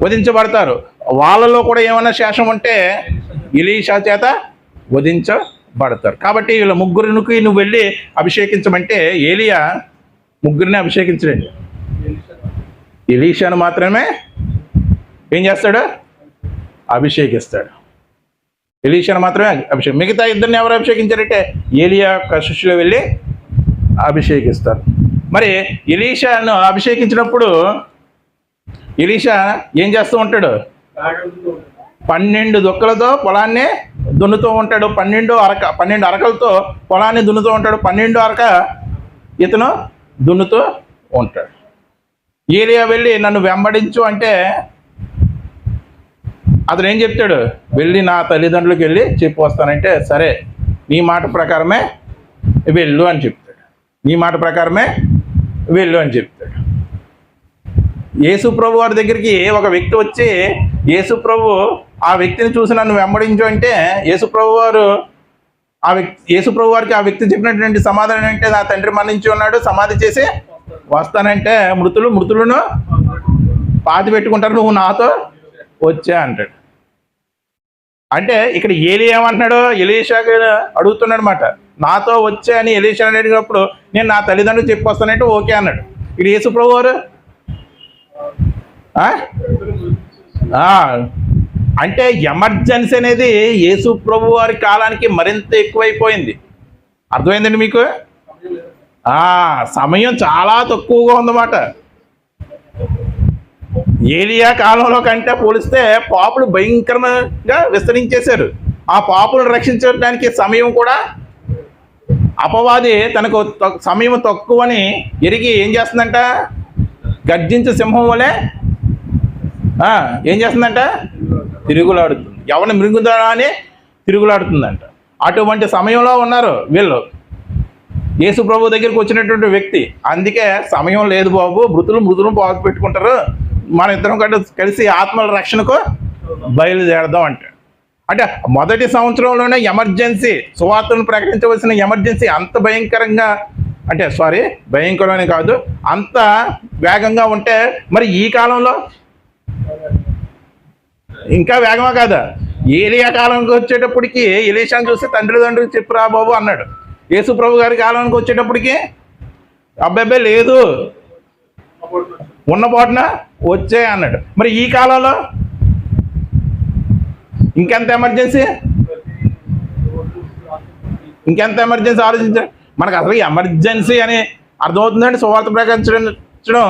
వధించబడతారు. వాళ్ళలో కూడా ఏమన్నా శేషం ఉంటే ఎలీషా చేత వధించబడతారు. కాబట్టి వీళ్ళ ముగ్గురికి నువ్వు వెళ్ళి అభిషేకించమంటే ఏలియా ముగ్గురిని అభిషేకించడండి. ఎలీషాను మాత్రమే ఏం చేస్తాడు? అభిషేకిస్తాడు. ఎలీషాను మాత్రమే అభిషేకం. మిగతా ఇద్దరిని ఎవరు అభిషేకించారంటే ఏలియా యొక్క శిష్యులు వెళ్ళి అభిషేకిస్తారు. మరి ఎలీషాను అభిషేకించినప్పుడు ఎలీషా ఏం చేస్తూ ఉంటాడు? 12 దుక్కలతో పొలాన్ని దున్నుతూ ఉంటాడు. 12 అరకలతో పొలాన్ని దున్నుతూ ఉంటాడు. 12 అరక ఇతను దున్నుతూ ఉంటాడు. ఏలియా వెళ్ళి నన్ను వెంబడించు అంటే అతను ఏం చెప్తాడు? వెళ్ళి నా తల్లిదండ్రులకు వెళ్ళి చెప్పి వస్తానంటే సరే నీ మాట ప్రకారమే వెళ్ళు అని చెప్తాడు. యేసు ప్రభు వారి దగ్గరికి ఒక వ్యక్తి వచ్చి యేసు ప్రభు ఆ వ్యక్తిని చూసి నన్ను వెంబడించు అంటే యేసు ప్రభు వారికి ఆ వ్యక్తి చెప్పినటువంటి సమాధానం అంటే నా తండ్రి మరణించి ఉన్నాడు, సమాధి చేసి వస్తానంటే మృతులను పాతి పెట్టుకుంటారు, నువ్వు నాతో వచ్చా అంటాడు. అంటే ఇక్కడ ఏలి ఏమంటున్నాడు? ఎలీషాకి అడుగుతున్నాడు అనమాట. నాతో వచ్చా అని ఎలీషా అడిగినప్పుడు నేను నా తల్లిదండ్రులు చెప్పి వస్తానంటే ఓకే అన్నాడు. ఇక్కడ యేసు ప్రభు వారు అంటే ఎమర్జెన్సీ అనేది యేసు ప్రభు వారి కాలానికి మరింత ఎక్కువైపోయింది. అర్థమైందండి మీకు? సమయం చాలా తక్కువగా ఉందన్నమాట. ఏలియా కాలంలో కంటే పోలిస్తే పాపులు భయంకరంగా విస్తరించేశారు. ఆ పాపులను రక్షించడానికి సమయం కూడా అపవాది తనకు సమయం తక్కువని ఎరిగి ఏం చేస్తుందంట? గర్జించే సింహం వలె ఏం చేస్తుందంట? తిరుగులాడుతుంది. ఎవరిని మృంగుదా అని తిరుగులాడుతుందంట. అటువంటి సమయంలో ఉన్నారు వీళ్ళు. యేసు ప్రభు దగ్గరికి వచ్చినటువంటి వ్యక్తి అందుకే సమయం లేదు బాబు, మృతులు బాగు పెట్టుకుంటారు, మన ఇద్దరం కలిసి ఆత్మల రక్షణకు బయలుదేరదాం అంటే మొదటి సంవత్సరంలోనే ఎమర్జెన్సీ సువార్తను ప్రకటించవలసిన ఎమర్జెన్సీ అంత భయంకరంగా భయంకరమని కాదు, అంత వేగంగా ఉంటే మరి ఈ కాలంలో ఇంకా వేగమా కాదా? ఏలియా కాలంకి వచ్చేటప్పటికి ఎలీషాను చూసి తండ్రికి చెప్పురా బాబు అన్నాడు. యేసు ప్రభు గారి కాలానికి వచ్చేటప్పటికి అబ్బాయి లేదు ఉన్నపాటున వచ్చే అన్నాడు. మరి ఈ కాలంలో ఇంకెంత ఎమర్జెన్సీ ఆలోచించారు. మనకు అసలు ఎమర్జెన్సీ అని అర్థమవుతుందండి. సువార్త ప్రకటించడం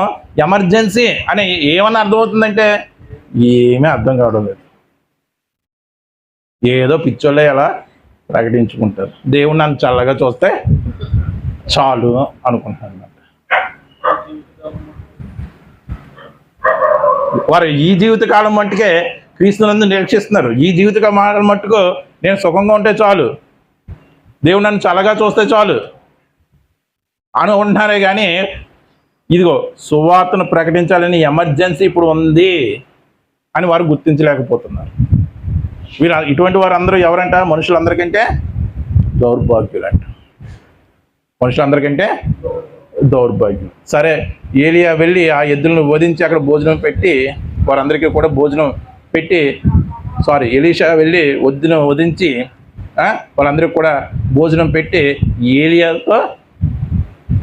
ఎమర్జెన్సీ అని ఏమన్నా అర్థమవుతుందంటే ఏమీ అర్థం కావడం లేదు. ఏదో పిచ్చోళ్ళే ఎలా ప్రకటించుకుంటారు. దేవుడు నన్ను చల్లగా చూస్తే చాలు అనుకుంటున్నాను. వారు ఈ జీవితకాలం మట్టుకే క్రీస్తునందు నిరీక్షిస్తున్నారు. ఈ జీవితకాలం మట్టుకు నేను సుఖంగా ఉంటే చాలు, దేవుడు నన్ను చల్లగా చూస్తే చాలు అని ఉంటున్నారే కానీ ఇదిగో సువార్తను ప్రకటించాలని ఎమర్జెన్సీ ఇప్పుడు ఉంది అని వారు గుర్తించలేకపోతున్నారు. వీరు ఇటువంటి వారు అందరూ ఎవరంట? మనుషులందరికంటే దౌర్భాగ్యులంట. దౌర్భాగ్యం. సరే ఏలియా వెళ్ళి ఆ ఎద్దులను వధించి అక్కడ భోజనం పెట్టి వారందరికీ కూడా భోజనం పెట్టి ఎలీషా వెళ్ళి వధించి వాళ్ళందరికీ కూడా భోజనం పెట్టి ఏలియాతో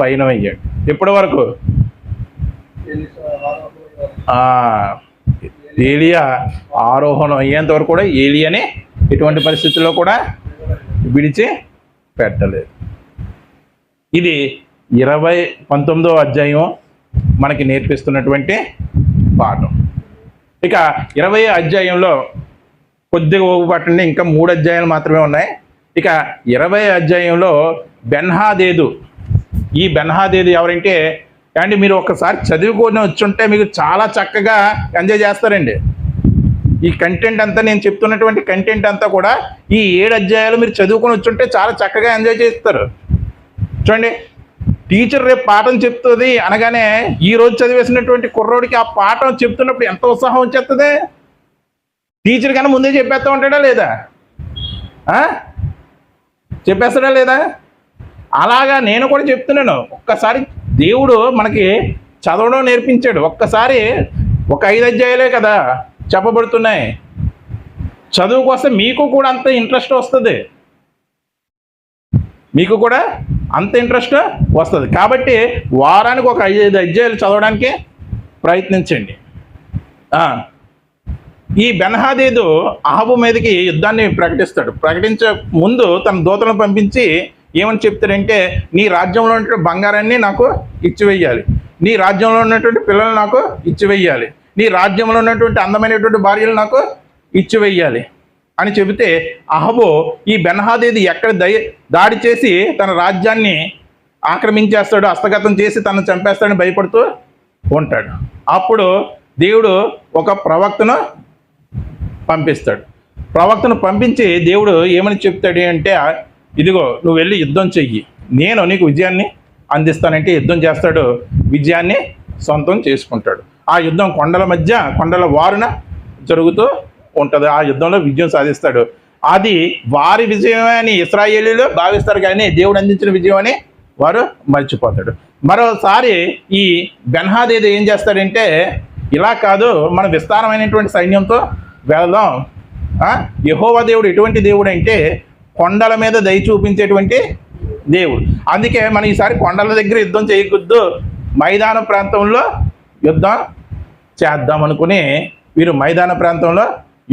పయనమయ్యాడు. ఎప్పటి వరకు? ఏలియా ఆరోహణం అయ్యేంత వరకు కూడా ఏలియాని ఎటువంటి పరిస్థితుల్లో కూడా విడిచి పెట్టలేదు. ఇది 19వ అధ్యాయం మనకి నేర్పిస్తున్నటువంటి పాఠం. ఇక 20వ అధ్యాయంలో కొద్దిగా ఓపిపట్టండి, ఇంకా 3 అధ్యాయాలు మాత్రమే ఉన్నాయి. ఇక 20వ అధ్యాయంలో బెన్హాదేదు. ఈ బెన్హాదేదు ఎవరంటే అండి, మీరు ఒక్కసారి చదువుకొని వచ్చుంటే మీకు చాలా చక్కగా ఎంజాయ్ చేస్తారండి. ఈ కంటెంట్ అంతా, నేను చెప్తున్నటువంటి కంటెంట్ అంతా కూడా ఈ 7 అధ్యాయాలు మీరు చదువుకొని వచ్చుంటే చాలా చక్కగా ఎంజాయ్ చేస్తారు. చూడండి, టీచర్ రేపు పాఠం చెప్తుంది అనగానే ఈ రోజు చదివేసినటువంటి కుర్రోడికి ఆ పాఠం చెప్తున్నప్పుడు ఎంత ఉత్సాహం వచ్చేస్తుంది. టీచర్ కన్నా ముందే చెప్పేస్తా ఉంటాడా లేదా? చెప్పేస్తాడా లేదా? అలాగా నేను కూడా చెప్తున్నాను. ఒక్కసారి దేవుడు మనకి చదవడం నేర్పించాడు. ఒక్కసారి ఒక 5 అధ్యాయాలే కదా చెప్పబడుతున్నాయి. చదువుకు వస్తే మీకు కూడా అంత ఇంట్రెస్ట్ వస్తుంది, మీకు కూడా అంత ఇంట్రెస్ట్ వస్తుంది. కాబట్టి వారానికి ఒక 5 అధ్యాయాలు చదవడానికి ప్రయత్నించండి. ఈ బెన్హాదేదు అహాబు మీదకి యుద్ధాన్ని ప్రకటిస్తాడు. ప్రకటించే ముందు తన దూతలను పంపించి ఏమని చెప్తాడంటే, నీ రాజ్యంలో ఉన్నటువంటి బంగారాన్ని నాకు ఇచ్చివేయాలి, నీ రాజ్యంలో ఉన్నటువంటి పిల్లలు నాకు ఇచ్చివేయాలి, నీ రాజ్యంలో ఉన్నటువంటి అందమైనటువంటి భార్యలు నాకు ఇచ్చివేయాలి అని చెబితే అహాబు ఈ బెన్హాదేదు ఎక్కడ దాడి చేసి తన రాజ్యాన్ని ఆక్రమించేస్తాడు, హస్తగతం చేసి తనను చంపేస్తాడని భయపడుతూ ఉంటాడు. అప్పుడు దేవుడు ఒక ప్రవక్తను పంపిస్తాడు. ప్రవక్తను పంపించి దేవుడు ఏమని చెప్తాడు అంటే, ఇదిగో నువ్వు వెళ్ళి యుద్ధం చెయ్యి, నేను నీకు విజయాన్ని అందిస్తానంటే యుద్ధం చేస్తాడు, విజయాన్ని సొంతం చేసుకుంటాడు. ఆ యుద్ధం కొండల వారున జరుగుతూ ఉంటుంది. ఆ యుద్ధంలో విజయం సాధిస్తాడు. అది వారి విజయమే అని ఇశ్రాయేలీలు భావిస్తారు, కానీ దేవుడు అందించిన విజయం అని వారు మర్చిపోతాడు. మరోసారి ఈ బెన్హాదేదు ఏం చేస్తాడంటే, ఇలా కాదు, మన విస్తారమైనటువంటి సైన్యంతో వెళదాం. యెహోవా దేవుడు ఎటువంటి దేవుడు అంటే కొండల మీద దయ చూపించేటువంటి దేవుడు. అందుకే మనం ఈసారి కొండల దగ్గర యుద్ధం చేయకూడదు, మైదాన ప్రాంతంలో యుద్ధం చేద్దాం అనుకుని వీరు మైదాన ప్రాంతంలో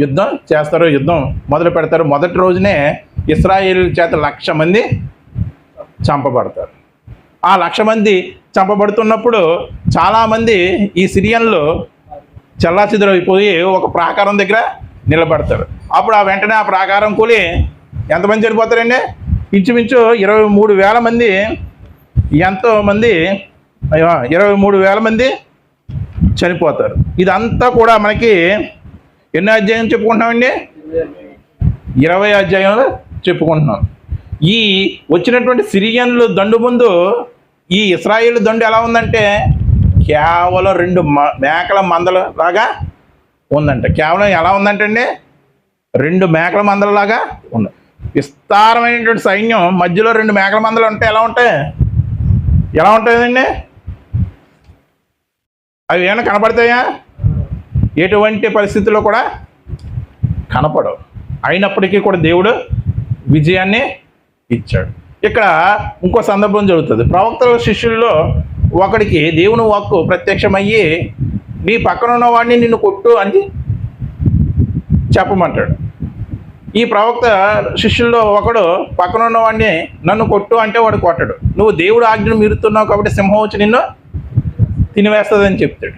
యుద్ధం చేస్తారు. యుద్ధం మొదలు పెడతారు. మొదటి రోజునే ఇశ్రాయేలు చేత 1,00,000 మంది చంపబడతారు. ఆ 1,00,000 మంది చంపబడుతున్నప్పుడు చాలామంది ఈ సిరియన్లు చెల్లాచెదురైపోయి ఒక ప్రాకారం దగ్గర నిలబడతారు. అప్పుడు వెంటనే ఆ ప్రాకారం కూలి ఎంతమంది చనిపోతారండి? ఇంచుమించు 23,000 మంది, ఎంతోమంది 23,000 మంది చనిపోతారు. ఇదంతా కూడా మనకి ఎన్నో అధ్యాయం చెప్పుకుంటున్నామండి? 20వ అధ్యాయంలో చెప్పుకుంటున్నాం. ఈ వచ్చినటువంటి సిరియన్లు దండు ముందు ఈ ఇశ్రాయేలు దండు ఎలా ఉందంటే కేవలం 2 మేకల మందల లాగా ఉందంట. కేవలం ఎలా ఉందంటే అండి, 2 మేకల మందలలాగా ఉంది. విస్తారమైనటువంటి సైన్యం మధ్యలో 2 మేకల మందలు ఉంటే ఎలా ఉంటుందండి? అవి ఏమైనా కనపడతాయా? ఎటువంటి పరిస్థితుల్లో కూడా కనపడవు. అయినప్పటికీ కూడా దేవుడు విజయాన్ని ఇచ్చాడు. ఇక్కడ ఇంకో సందర్భం జరుగుతుంది. ప్రవక్తల శిష్యుల్లో ఒకడికి దేవుని వాక్కు ప్రత్యక్షమయ్యి, నీ పక్కన ఉన్న వాడిని నిన్ను కొట్టు అని చెప్పమంటాడు. ఈ ప్రవక్త శిష్యుల్లో ఒకడు పక్కన ఉన్న వాడిని నన్ను కొట్టు అంటే వాడు కొట్టడు. నువ్వు దేవుడు ఆజ్ఞను మీరుతున్నావు కాబట్టి సింహం వచ్చి నిన్ను తినివేస్తుందని చెప్తాడు.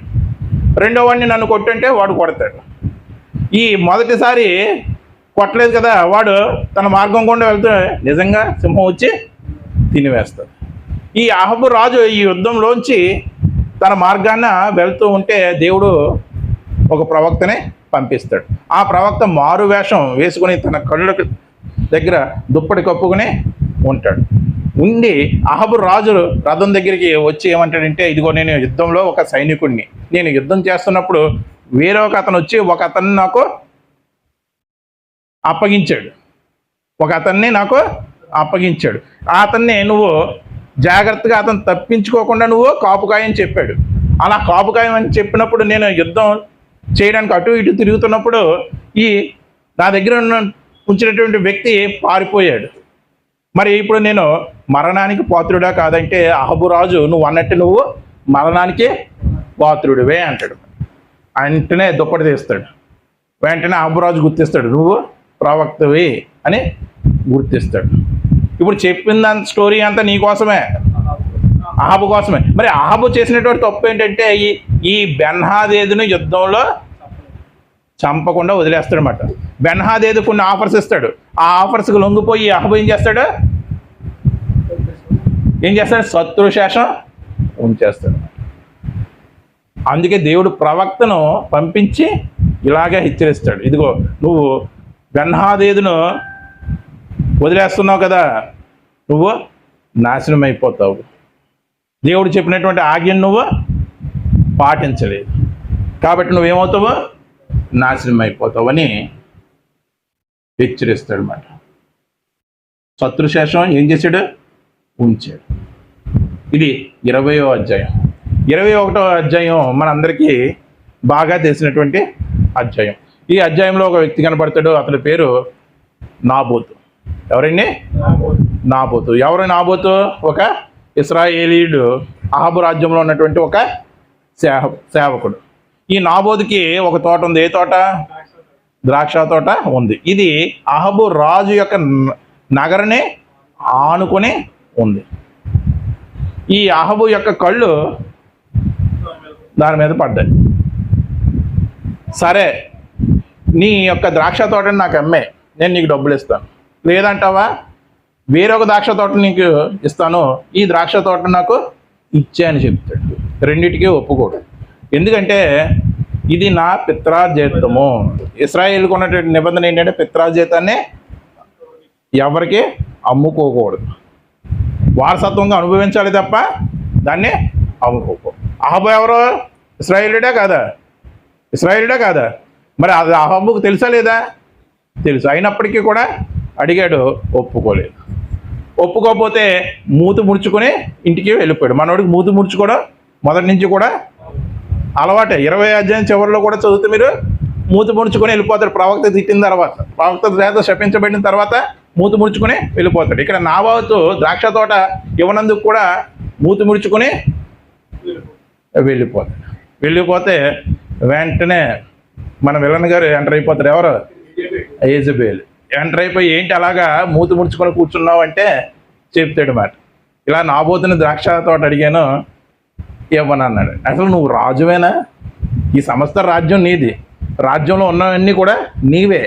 రెండో వాడిని నన్ను కొట్టు అంటే వాడు కొడతాడు. ఈ మొదటిసారి కొట్టలేదు కదా, వాడు తన మార్గం గుండా వెళ్తే నిజంగా సింహం వచ్చి తినివేస్తాడు. ఈ అహాబు రాజు ఈ యుద్ధంలోంచి తన మార్గాన వెళ్తూ ఉంటే దేవుడు ఒక ప్రవక్తనే పంపిస్తాడు. ఆ ప్రవక్త మారు వేషం వేసుకుని తన కళ్ళ దగ్గర దుప్పటి కప్పుకుని ఉంటాడు. ఉండి అహాబు రాజు రథం దగ్గరికి వచ్చి ఏమంటాడంటే, ఇదిగో నేను యుద్ధంలో ఒక సైనికుడిని, నేను యుద్ధం చేస్తున్నప్పుడు వేరొక అతను వచ్చి ఒక అతన్ని నాకు అప్పగించాడు, నాకు అప్పగించాడు. అతన్ని నువ్వు జాగ్రత్తగా అతను తప్పించుకోకుండా నువ్వు కాపుకాయని చెప్పాడు. అలా కాపుకాయం అని చెప్పినప్పుడు నేను యుద్ధం చేయడానికి అటు ఇటు తిరుగుతున్నప్పుడు ఈ నా దగ్గర ఉంచినటువంటి వ్యక్తి పారిపోయాడు. మరి ఇప్పుడు నేను మరణానికి పాత్రుడా కాదంటే, అహాబు రాజు నువ్వు అన్నట్టు నువ్వు మరణానికి పాత్రుడివే అంటాడు. వెంటనే దుప్పటి తీస్తాడు. వెంటనే అహాబు రాజు గుర్తిస్తాడు, నువ్వు ప్రవక్తవి అని గుర్తిస్తాడు. ఇప్పుడు చెప్పిన స్టోరీ అంతా నీ కోసమే, అహాబు కోసమే. మరి అహాబు చేసినటువంటి తప్పు ఏంటంటే ఈ బెన్హాదేదును యుద్ధంలో చంపకుండా వదిలేస్తాడనమాట. బెన్హాదేదు కొన్ని ఆఫర్స్ ఇస్తాడు. ఆ ఆఫర్స్కి లొంగిపోయి అహాబు ఏం చేస్తాడు? శత్రుశేషం ఉంచేస్తాడు. అందుకే దేవుడు ప్రవక్తను పంపించి ఇలాగే హెచ్చరిస్తాడు, ఇదిగో నువ్వు బెన్హాదేదును వదిలేస్తున్నావు కదా, నువ్వు నాశనం అయిపోతావు. దేవుడు చెప్పినటువంటి ఆజ్ఞను నువ్వు పాటించలేదు కాబట్టి నువ్వేమవుతావు? నాశనం అయిపోతావు అని హెచ్చరిస్తాడు అన్నమాట. శత్రుశేషం ఏం చేశాడు? ఉంచాడు. ఇది 20వ అధ్యాయం. 21వ అధ్యాయం మనందరికీ బాగా తెలిసినటువంటి అధ్యాయం. ఈ అధ్యాయంలో ఒక వ్యక్తి కనపడతాడు. అతని పేరు నాబోతు. ఎవరండి? నాబోతు. ఎవరు నాబోతు? ఒక ఇశ్రాయేలీయుడు, అహాబు రాజ్యంలో ఉన్నటువంటి ఒక సేవకుడు. ఈ నాబోతుకి ఒక తోట ఉంది. ఏ తోట? ద్రాక్ష తోట ఉంది. ఇది అహాబు రాజు యొక్క నగరని ఆనుకొని ఉంది. ఈ అహాబు యొక్క కళ్ళు దాని మీద పడ్డాయి. సరే, నీ యొక్క ద్రాక్ష తోటని నాకు అమ్మే, నేను నీకు డబ్బులు ఇస్తాను. లేదంటావా, వేరొక ద్రాక్ష తోట నీకు ఇస్తాను, ఈ ద్రాక్ష తోట నాకు ఇచ్చే అని చెప్తాడు. రెండిటికి ఒప్పుకోడు. ఎందుకంటే ఇది నా పిత్రార్జితము. ఇశ్రాయేలుకు ఉన్నటువంటి నిబంధన ఏంటంటే పిత్రార్జితాన్ని ఎవరికి అమ్ముకోకూడదు, వారసత్వంగా అనుభవించాలి తప్ప దాన్ని అమ్ముకోకూడదు. అహాబు ఎవరు? ఇశ్రాయేలుడే కాదా? ఇశ్రాయేలుడే కాదా? మరి అది అహాబుకు తెలుసా లేదా? తెలుసు. అయినప్పటికీ కూడా అడిగాడు, ఒప్పుకోలేదు. ఒప్పుకోకపోతే మూతి ముడుచుకొని ఇంటికి వెళ్ళిపోయాడు. మనోడికి మూతి ముడుచుకోవడం మొదటి నుంచి కూడా అలవాటే. 20వ అధ్యాయం చివరిలో కూడా చదివితే మీరు మూతి ముడుచుకొని వెళ్ళిపోతాడు. ప్రవక్త తిట్టిన తర్వాత, ప్రవక్త చేత శపించబడిన తర్వాత మూతి ముడుచుకొని వెళ్ళిపోతాడు. ఇక్కడ నాబోతు ద్రాక్ష తోట ఇవ్వనందుకు కూడా మూతి ముడుచుకొని వెళ్ళిపోతే వెంటనే మన విలన్ గారు ఎంటర్ అయిపోతారు. ఎవరు? యెజబెల్. ఎంటర్ అయిపోయి ఏంటి అలాగా మూతి ముడుచుకొని కూర్చున్నావు అంటే చెప్తాడు మాట, ఇలా నాబోతుని ద్రాక్ష తోట అడిగాను, ఇవ్వనన్నాడు. అసలు నువ్వు రాజువేనా? ఈ సమస్త రాజ్యం నీది, రాజ్యంలో ఉన్నవన్నీ కూడా నీవే,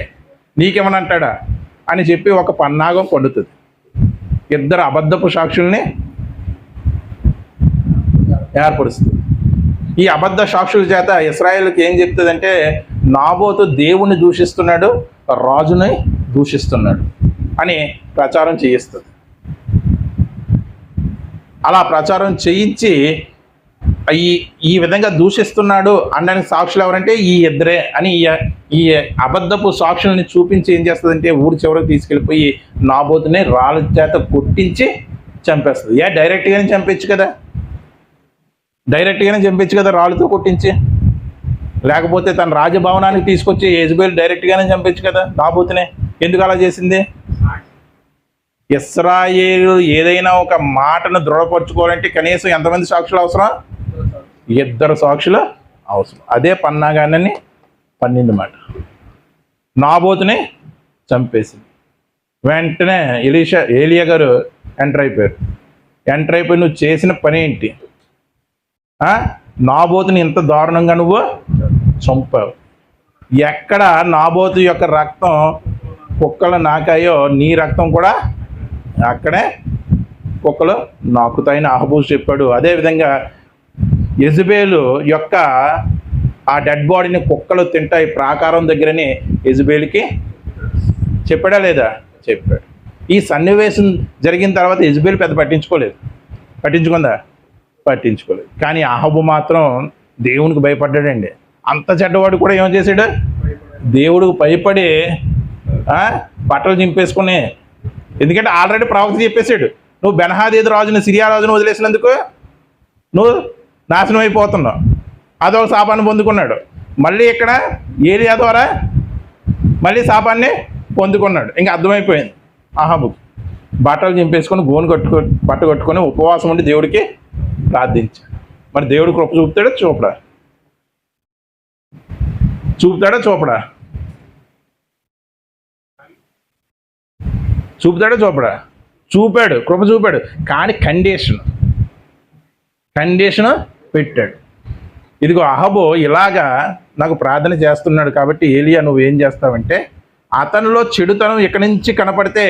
నీకేమనంటాడా అని చెప్పి ఒక పన్నాగం పండుతుంది. ఇద్దరు అబద్ధపు సాక్షుల్ని ఏర్పరుస్తుంది. ఈ అబద్ధ సాక్షుల చేత ఇశ్రాయేలుకి ఏం చెప్తుందంటే, నాబోతు దేవుణ్ణి దూషిస్తున్నాడు, రాజుని దూషిస్తున్నాడు అని ప్రచారం చేయిస్తుంది. అలా ప్రచారం చేయించి ఈ విధంగా దూషిస్తున్నాడు అనడానికి సాక్షులు ఎవరంటే ఈ ఇద్దరే అని ఈ అబద్ధపు సాక్షుల్ని చూపించి ఏం చేస్తుందంటే ఊరి చివరికి తీసుకెళ్ళిపోయి నాబోతుని రాళ్ళ చేత కొట్టించి చంపేస్తుంది. డైరెక్ట్గానే చంపచ్చు కదా, రాళ్ళతో కొట్టించి. లేకపోతే తన రాజభవనానికి తీసుకొచ్చి యెజబెల్ డైరెక్ట్గానే చంపచ్చు కదా నాబోతునే. ఎందుకు అలా చేసింది? ఇశ్రాయేలు ఏదైనా ఒక మాటను దృఢపరచుకోవాలంటే కనీసం ఎంతమంది సాక్షులు అవసరం? 2 సాక్షులు అవసరం. అదే పన్నాగాన్ని పన్నింది మాట. నాబోతుని చంపేసింది. వెంటనే ఏలియా గారు ఎంటర్ అయిపోయి నువ్వు చేసిన పని ఏంటి? నాబోతుని ఇంత దారుణంగా నువ్వు చంపావు. ఎక్కడ నాబోతు యొక్క రక్తం కుక్కలు నాకాయో నీ రక్తం కూడా అక్కడే కుక్కలు నాకుతాయని అహాబు చెప్పాడు. అదేవిధంగా యెజబెలు యొక్క ఆ డెడ్ బాడీని కుక్కలు తింటాయి ప్రాకారం దగ్గరని యెజబెలుకి చెప్పాడా లేదా? చెప్పాడు. ఈ సన్నివేశం జరిగిన తర్వాత యెజబెలు పెద్ద పట్టించుకుందా? పట్టించుకోలేదు. కానీ అహాబు మాత్రం దేవునికి భయపడ్డాడండి. అంత చెడ్డవాడు కూడా ఏం చేశాడు? దేవుడికి భయపడి బట్టలు చింపేసుకుని, ఎందుకంటే ఆల్రెడీ ప్రవక్త చెప్పేశాడు, నువ్వు బెన్హాదేదు రాజుని, సిరియా రాజును వదిలేసినందుకు నువ్వు నాశనం అయిపోతున్నావు. అదొక శాపాన్ని పొందుకున్నాడు. మళ్ళీ ఇక్కడ ఏలియా ద్వారా మళ్ళీ శాపాన్ని పొందుకున్నాడు. ఇంకా అర్థమైపోయింది అహాబుకి. బట్టలు చింపేసుకొని బట్ట కట్టుకొని ఉపవాసం ఉండి దేవుడికి ప్రార్థించాడు. మరి దేవుడు కృప చూపుతాడా చూపడా? చూపాడు, కృప చూపాడు. కానీ కండిషన్ పెట్టాడు. ఇదిగో అహబు ఇలాగా నాకు ప్రార్థన చేస్తున్నాడు కాబట్టి ఏలియా నువ్వేం చేస్తావంటే, అతనిలో చెడుతనం ఇక్కడి నుంచి కనపడితే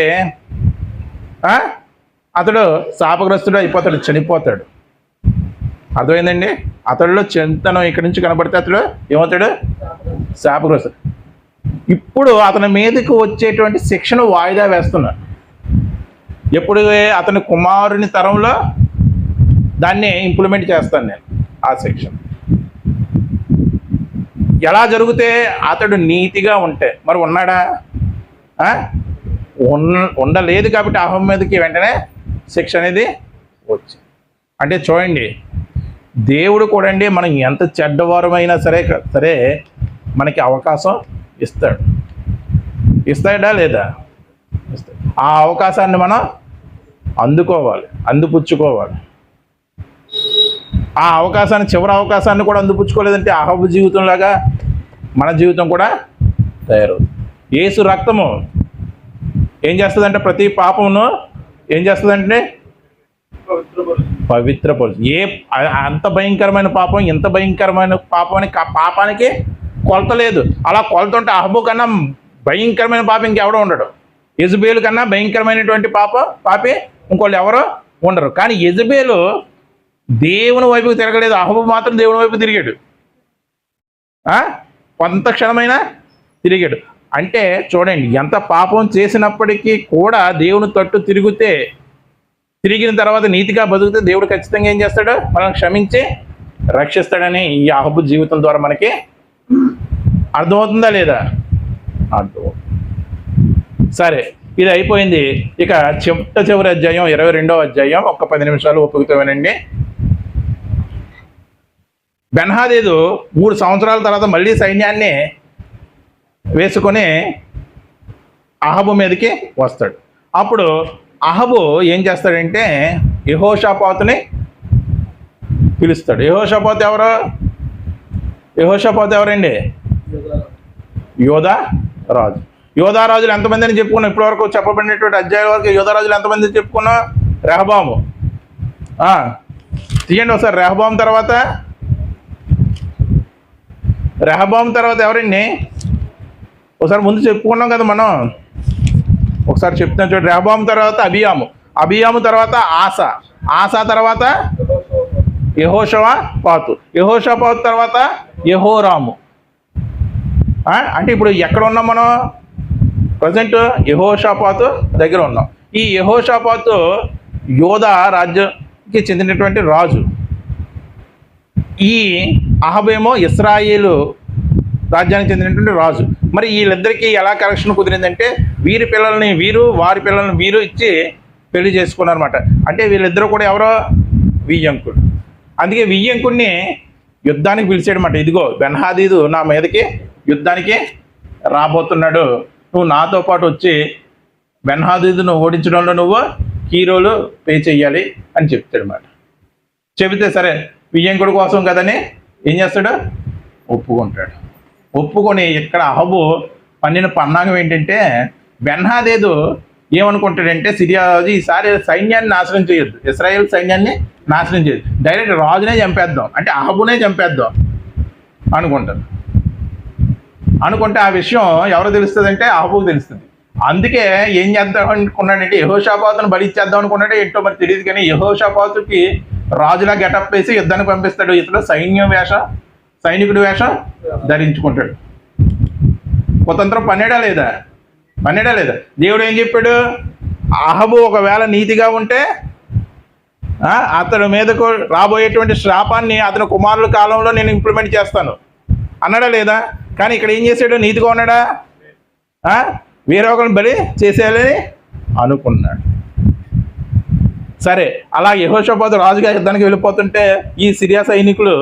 అతడు శాపగ్రస్తుడు అయిపోతాడు, చనిపోతాడు. అర్థమైందండి? అతడిలో చెడుతనం ఇక్కడి నుంచి కనపడితే అతడు ఏమవుతాడు? శాపగ్రస్తుడు. ఇప్పుడు అతని మీదకి వచ్చేటువంటి శిక్షను వాయిదా వేస్తున్నాడు. ఎప్పుడు? అతని కుమారుని తరంలో దాన్ని ఇంప్లిమెంట్ చేస్తాను నేను, ఆ సెక్షన్. ఎలా జరిగితే? అతడు నీతిగా ఉంటే. మరి ఉన్నాడా? ఉండలేదు కాబట్టి అహం మీదకి వెంటనే శిక్ష అనేది వచ్చింది. అంటే చూడండి, దేవుడు కూడా అండి మనం ఎంత చెడ్డవారమైనా సరే మనకి అవకాశం ఇస్తాడా లేదా? ఇస్తాడు. ఆ అవకాశాన్ని మనం అందిపుచ్చుకోవాలి. ఆ అవకాశాన్ని, చివరి అవకాశాన్ని కూడా అందిపుచ్చుకోలేదంటే అహబు జీవితంలాగా మన జీవితం కూడా తయారవుతుంది. యేసు రక్తము ఏం చేస్తుందంటే ప్రతి పాపమును ఏం చేస్తుందంటే పవిత్రపరుచు. అంత భయంకరమైన పాపం, ఎంత భయంకరమైన పాపానికి కొలత లేదు. అలా కొలత ఉంటే అహబు కన్నా భయంకరమైన పాపం ఇంకెవడో ఉండడు. యెజబేలు కన్నా భయంకరమైనటువంటి పాపి ఇంకోళ్ళు ఎవరో ఉండరు. కానీ యెజబేలు దేవుని వైపుకి తిరగలేదు, అహబు మాత్రం దేవుని వైపు తిరిగాడు. కొంత క్షణమైనా తిరిగాడు. అంటే చూడండి, ఎంత పాపం చేసినప్పటికీ కూడా దేవుని తట్టు తిరిగిన తర్వాత నీతిగా బతికితే దేవుడు ఖచ్చితంగా ఏం చేస్తాడు? మనం క్షమించి రక్షిస్తాడని ఈ అహబు జీవితం ద్వారా మనకి అర్థమవుతుందా లేదా? అర్థమవుతుంది. సరే, ఇది అయిపోయింది. ఇక చివరి అధ్యాయం 22వ అధ్యాయం ఒక్క 10 నిమిషాలు ఒప్పుకుతామేనండి. బెన్హదదు 3 సంవత్సరాల తర్వాత మళ్ళీ సైన్యాన్ని వేసుకొని అహబు మీదకి వస్తాడు. అప్పుడు అహబు ఏం చేస్తాడంటే యెహోషాపాతుని పిలుస్తాడు. యెహోషాపాతు ఎవరండి? యోధా రాజు. యోధా రాజులు ఎంతమంది అని చెప్పుకున్నాం? ఇప్పటివరకు చెప్పబడినటువంటి అధ్యాయుల వరకు యోధా రాజులు ఎంతమంది చెప్పుకున్నాం? రెహబాము. తీయండి ఒకసారి. రెహబాము తర్వాత ఎవరండి? ఒకసారి ముందు చెప్పుకున్నాం కదా మనం, ఒకసారి చెప్తున్నాం చూడండి. రెహబాము తర్వాత అబియాము తర్వాత ఆసా తర్వాత యెహోషాపాతు తర్వాత యెహోరాము. అంటే ఇప్పుడు ఎక్కడ ఉన్నాం మనం? ప్రజెంట్ యెహోషాపాతు దగ్గర ఉన్నాం. ఈ యెహోషాపాతు యోధా రాజ్యానికి చెందినటువంటి రాజు. ఈ అహబేమో ఇశ్రాయేలు రాజ్యానికి చెందినటువంటి రాజు. మరి వీళ్ళిద్దరికీ ఎలా కనెక్షన్ కుదిరిందంటే వీరి పిల్లల్ని వీరు, వారి పిల్లల్ని వీరు ఇచ్చి పెళ్లి చేసుకున్నారన్నమాట. అంటే వీళ్ళిద్దరూ కూడా ఎవరో వియ్యంకుడు. అందుకే వియ్యంకుడిని యుద్ధానికి పిలిచాడనమాట. ఇదిగో బెన్హదదు నా మీదకి యుద్ధానికి రాబోతున్నాడు, నువ్వు నాతో పాటు వచ్చి బెన్హదదును ఓడించడంలో నువ్వు హీరోలు పే చెయ్యాలి అని చెప్తాడనమాట. చెబితే సరే వియ్యంకుడి కోసం కదని ఏం చేస్తాడు? ఒప్పుకొని ఇక్కడ అహబు పన్నిన పన్నాగం ఏంటంటే, బెన్హదదు ఏమనుకుంటాడంటే సిరియా రాజు ఈసారి సైన్యాన్ని నాశనం చేయొద్దు, ఇశ్రాయేల్ సైన్యాన్ని నాశనం చేయొద్దు, డైరెక్ట్ రాజునే చంపేద్దాం, అంటే అహబునే చంపేద్దాం అనుకుంటే ఆ విషయం ఎవరు తెలుస్తుంది అంటే అహబుకు తెలుస్తుంది. అందుకే ఏం చేద్దాం అనుకున్నాడంటే యెహోషాపాతును బలి ఇచ్చేద్దాం అనుకున్నాడు. ఏంటో మరి తెలియదు, కానీ యెహోషాపాతుకి రాజులా గెటప్ వేసి యుద్ధానికి పంపిస్తాడు. ఇతడు సైనికుడి వేషం ధరించుకుంటాడు. కుతంత్రం పన్నెడా లేదా? దేవుడు ఏం చెప్పాడు? అహబు ఒకవేళ నీతిగా ఉంటే అతడి మీదకు రాబోయేటువంటి శ్రాపాన్ని అతని కుమారుల కాలంలో నేను ఇంప్లిమెంట్ చేస్తాను అన్నాడా లేదా? కానీ ఇక్కడ ఏం చేశాడు? నీతిగా ఉన్నాడా? వేరే ఒకరిని బలి చేసేయాలని అనుకున్నాడు. సరే, అలా యెహోషాపాతు రాజుగా యుద్ధానికి వెళ్ళిపోతుంటే ఈ సిరియా సైనికులు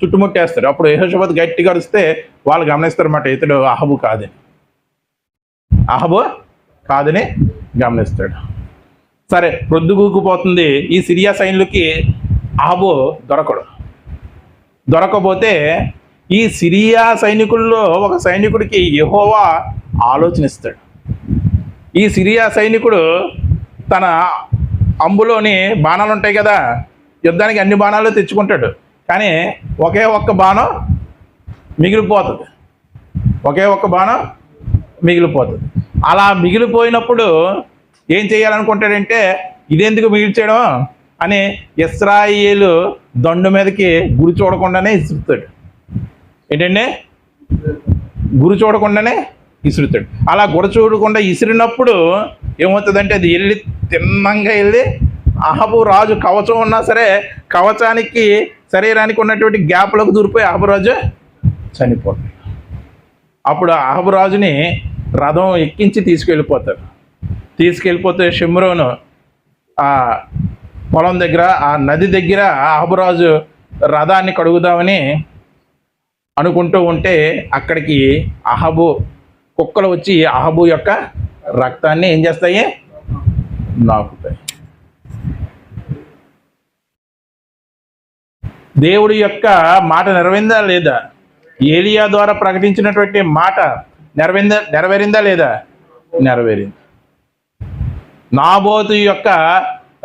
చుట్టుముట్టేస్తారు. అప్పుడు యెహోషాపాతు గట్టిగా అరిస్తే వాళ్ళు గమనిస్తారన్నమాట, ఇతడు అహబు కాదని గమనిస్తాడు. సరే, ప్రొద్దుగూకుపోతుంది. ఈ సిరియా సైన్యులకి అహబు దొరకపోతే ఈ సిరియా సైనికుల్లో ఒక సైనికుడికి యెహోవా ఆలోచనిస్తాడు. ఈ సిరియా సైనికుడు తన అంబులోని బాణాలు ఉంటాయి కదా, యుద్ధానికి అన్ని బాణాలు తెచ్చుకుంటాడు, కానీ ఒకే ఒక్క బాణం మిగిలిపోతుంది. ఒకే ఒక్క బాణం మిగిలిపోతుంది. అలా మిగిలిపోయినప్పుడు ఏం చేయాలనుకుంటాడంటే, ఇదెందుకు మిగిల్చేయడం అని ఇశ్రాయేలు దండు మీదకి గురి చూడకుండానే ఇసురుతాడు. ఏంటండి? గురి చూడకుండానే ఇసురుతాడు. అలా గురి చూడకుండా ఇసిరినప్పుడు ఏమవుతుందంటే, అది వెళ్ళి తిన్నంగా వెళ్ళి అహబు రాజు కవచం ఉన్నా సరే కవచానికి శరీరానికి ఉన్నటువంటి గ్యాప్లోకి దూరిపోయి అహబు రాజు చనిపోతాడు. అప్పుడు అహబు రాజుని రథం ఎక్కించి తీసుకెళ్ళిపోతారు. తీసుకెళ్ళిపోతే షిమ్రోను ఆ పొలం దగ్గర, ఆ నది దగ్గర అహబు రాజు రథాన్ని కడుగుదామని అనుకుంటూ ఉంటే అక్కడికి అహబు కుక్కలు వచ్చి అహబు యొక్క రక్తాన్ని ఏం చేస్తాయి? నాకుతాయి. దేవుడి యొక్క మాట నెరవేరిందా లేదా? ఏలియా ద్వారా ప్రకటించినటువంటి మాట నెరవేరిందా లేదా? నెరవేరింది. నాబోతు యొక్క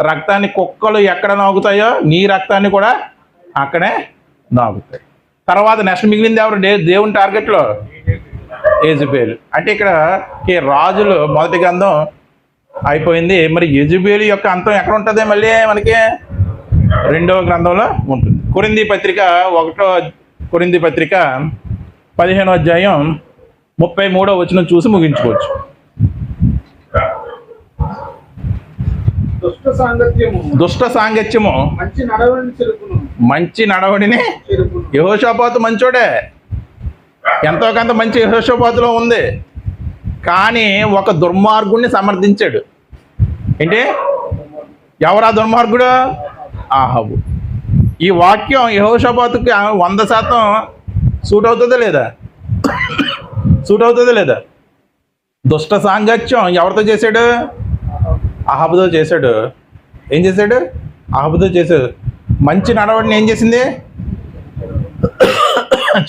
రక్తాన్ని కుక్కలు ఎక్కడ నాగుతాయో నీ రక్తాన్ని కూడా అక్కడే నాగుతాయి. తర్వాత నెక్స్ట్ మిగిలింది ఎవరు? దేవుని టార్గెట్లో యెజబెలు. అంటే ఇక్కడ రాజులు మొదటి గ్రంథం అయిపోయింది. మరి యెజబెలు యొక్క అంతం ఎక్కడ ఉంటుంది? మళ్ళీ మనకి 2వ గ్రంథంలో ఉంటుంది. కొరింథీ పత్రిక 1వ కొరింథీ పత్రిక 15వ అధ్యాయం 33వ వచనం చూసి ముగించుకోవచ్చు. దుష్ట సాంగత్యము మంచి నడవడిని యెహోషాపాతు మంచోడే, ఎంతో కొంత మంచి యెహోషాపాతులో ఉంది, కానీ ఒక దుర్మార్గుడిని సమర్థించాడు. ఏంటి? ఎవరా దుర్మార్గుడు? అహబు. ఈ వాక్యం యెహోషాపాతుకి 100% సూట్ అవుతుందా లేదా? సూట్ అవుతుందా లేదా? దుష్ట సాంగత్యం ఎవరితో చేశాడు? అహబుతో చేశాడు. ఏం చేశాడు? అహబుతో చేశాడు. మంచి నడవడిని ఏం చేసింది?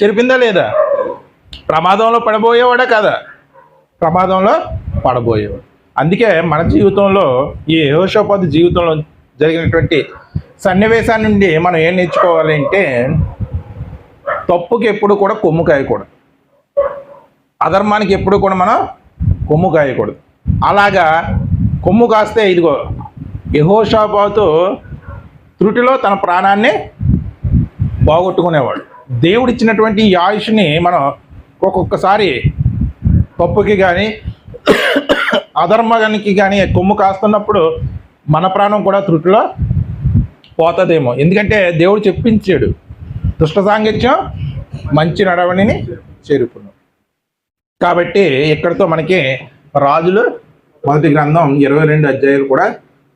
చెరిపిందా లేదా? ప్రమాదంలో పడబోయేవాడా కాదా? ప్రమాదంలో పడబోయేవాడు. అందుకే మన జీవితంలో, ఈ యెహోషాపాతు జీవితంలో జరిగినటువంటి సన్నివేశాన్ని నుండి మనం ఏం నేర్చుకోవాలి అంటే, తప్పుకి ఎప్పుడు కూడా కొమ్ము కాయకూడదు, అధర్మానికి ఎప్పుడు కూడా మనం కొమ్ము కాయకూడదు. అలాగా కొమ్ము కాస్తే ఇదిగో యెహోషాపాతు త్రుటిలో తన ప్రాణాన్ని పోగొట్టుకునేవాడు. దేవుడిచ్చినటువంటి ఈ ఆయుష్ని మనం ఒక్కొక్కసారి తప్పుకి కానీ అధర్మానికి కానీ కొమ్ము కాస్తున్నప్పుడు మన ప్రాణం కూడా త్రుటిలో పోతుందేమో. ఎందుకంటే దేవుడు చెప్పించాడు, దుష్ట సాంగత్యం మంచి నడవడిని చేరుకున్నాం. కాబట్టి ఇక్కడితో మనకి రాజులు మొదటి గ్రంథం 22 అధ్యాయాలు కూడా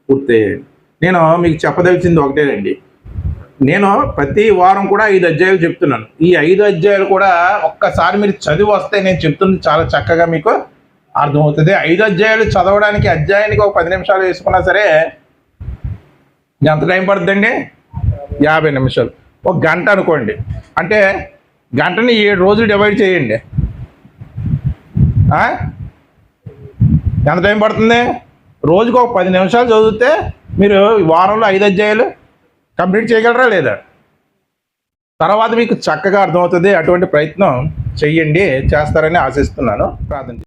పూర్తయ్యాయి. నేను మీకు చెప్పదలిచింది ఒకటేనండి. నేను ప్రతి వారం కూడా 5 అధ్యాయాలు చెప్తున్నాను. ఈ 5 అధ్యాయాలు కూడా ఒక్కసారి మీరు చదివి వస్తే నేను చెప్తుంది చాలా చక్కగా మీకు అర్థమవుతుంది. 5 అధ్యాయాలు చదవడానికి అధ్యాయానికి ఒక 10 నిమిషాలు వేసుకున్నా సరే ఎంత టైం పడుతుందండి? 50 నిమిషాలు. ఒక గంట అనుకోండి. అంటే గంటని 7 రోజులు డివైడ్ చేయండి. ఎంత టైం పడుతుంది? రోజుకు ఒక 10 నిమిషాలు చదివితే మీరు వారంలో 5 అధ్యాయాలు కంప్లీట్ చేయగలరా లేదా? తర్వాత మీకు చక్కగా అర్థమవుతుంది. అటువంటి ప్రయత్నం చెయ్యండి, చేస్తారని ఆశిస్తున్నాను. ప్రార్థన.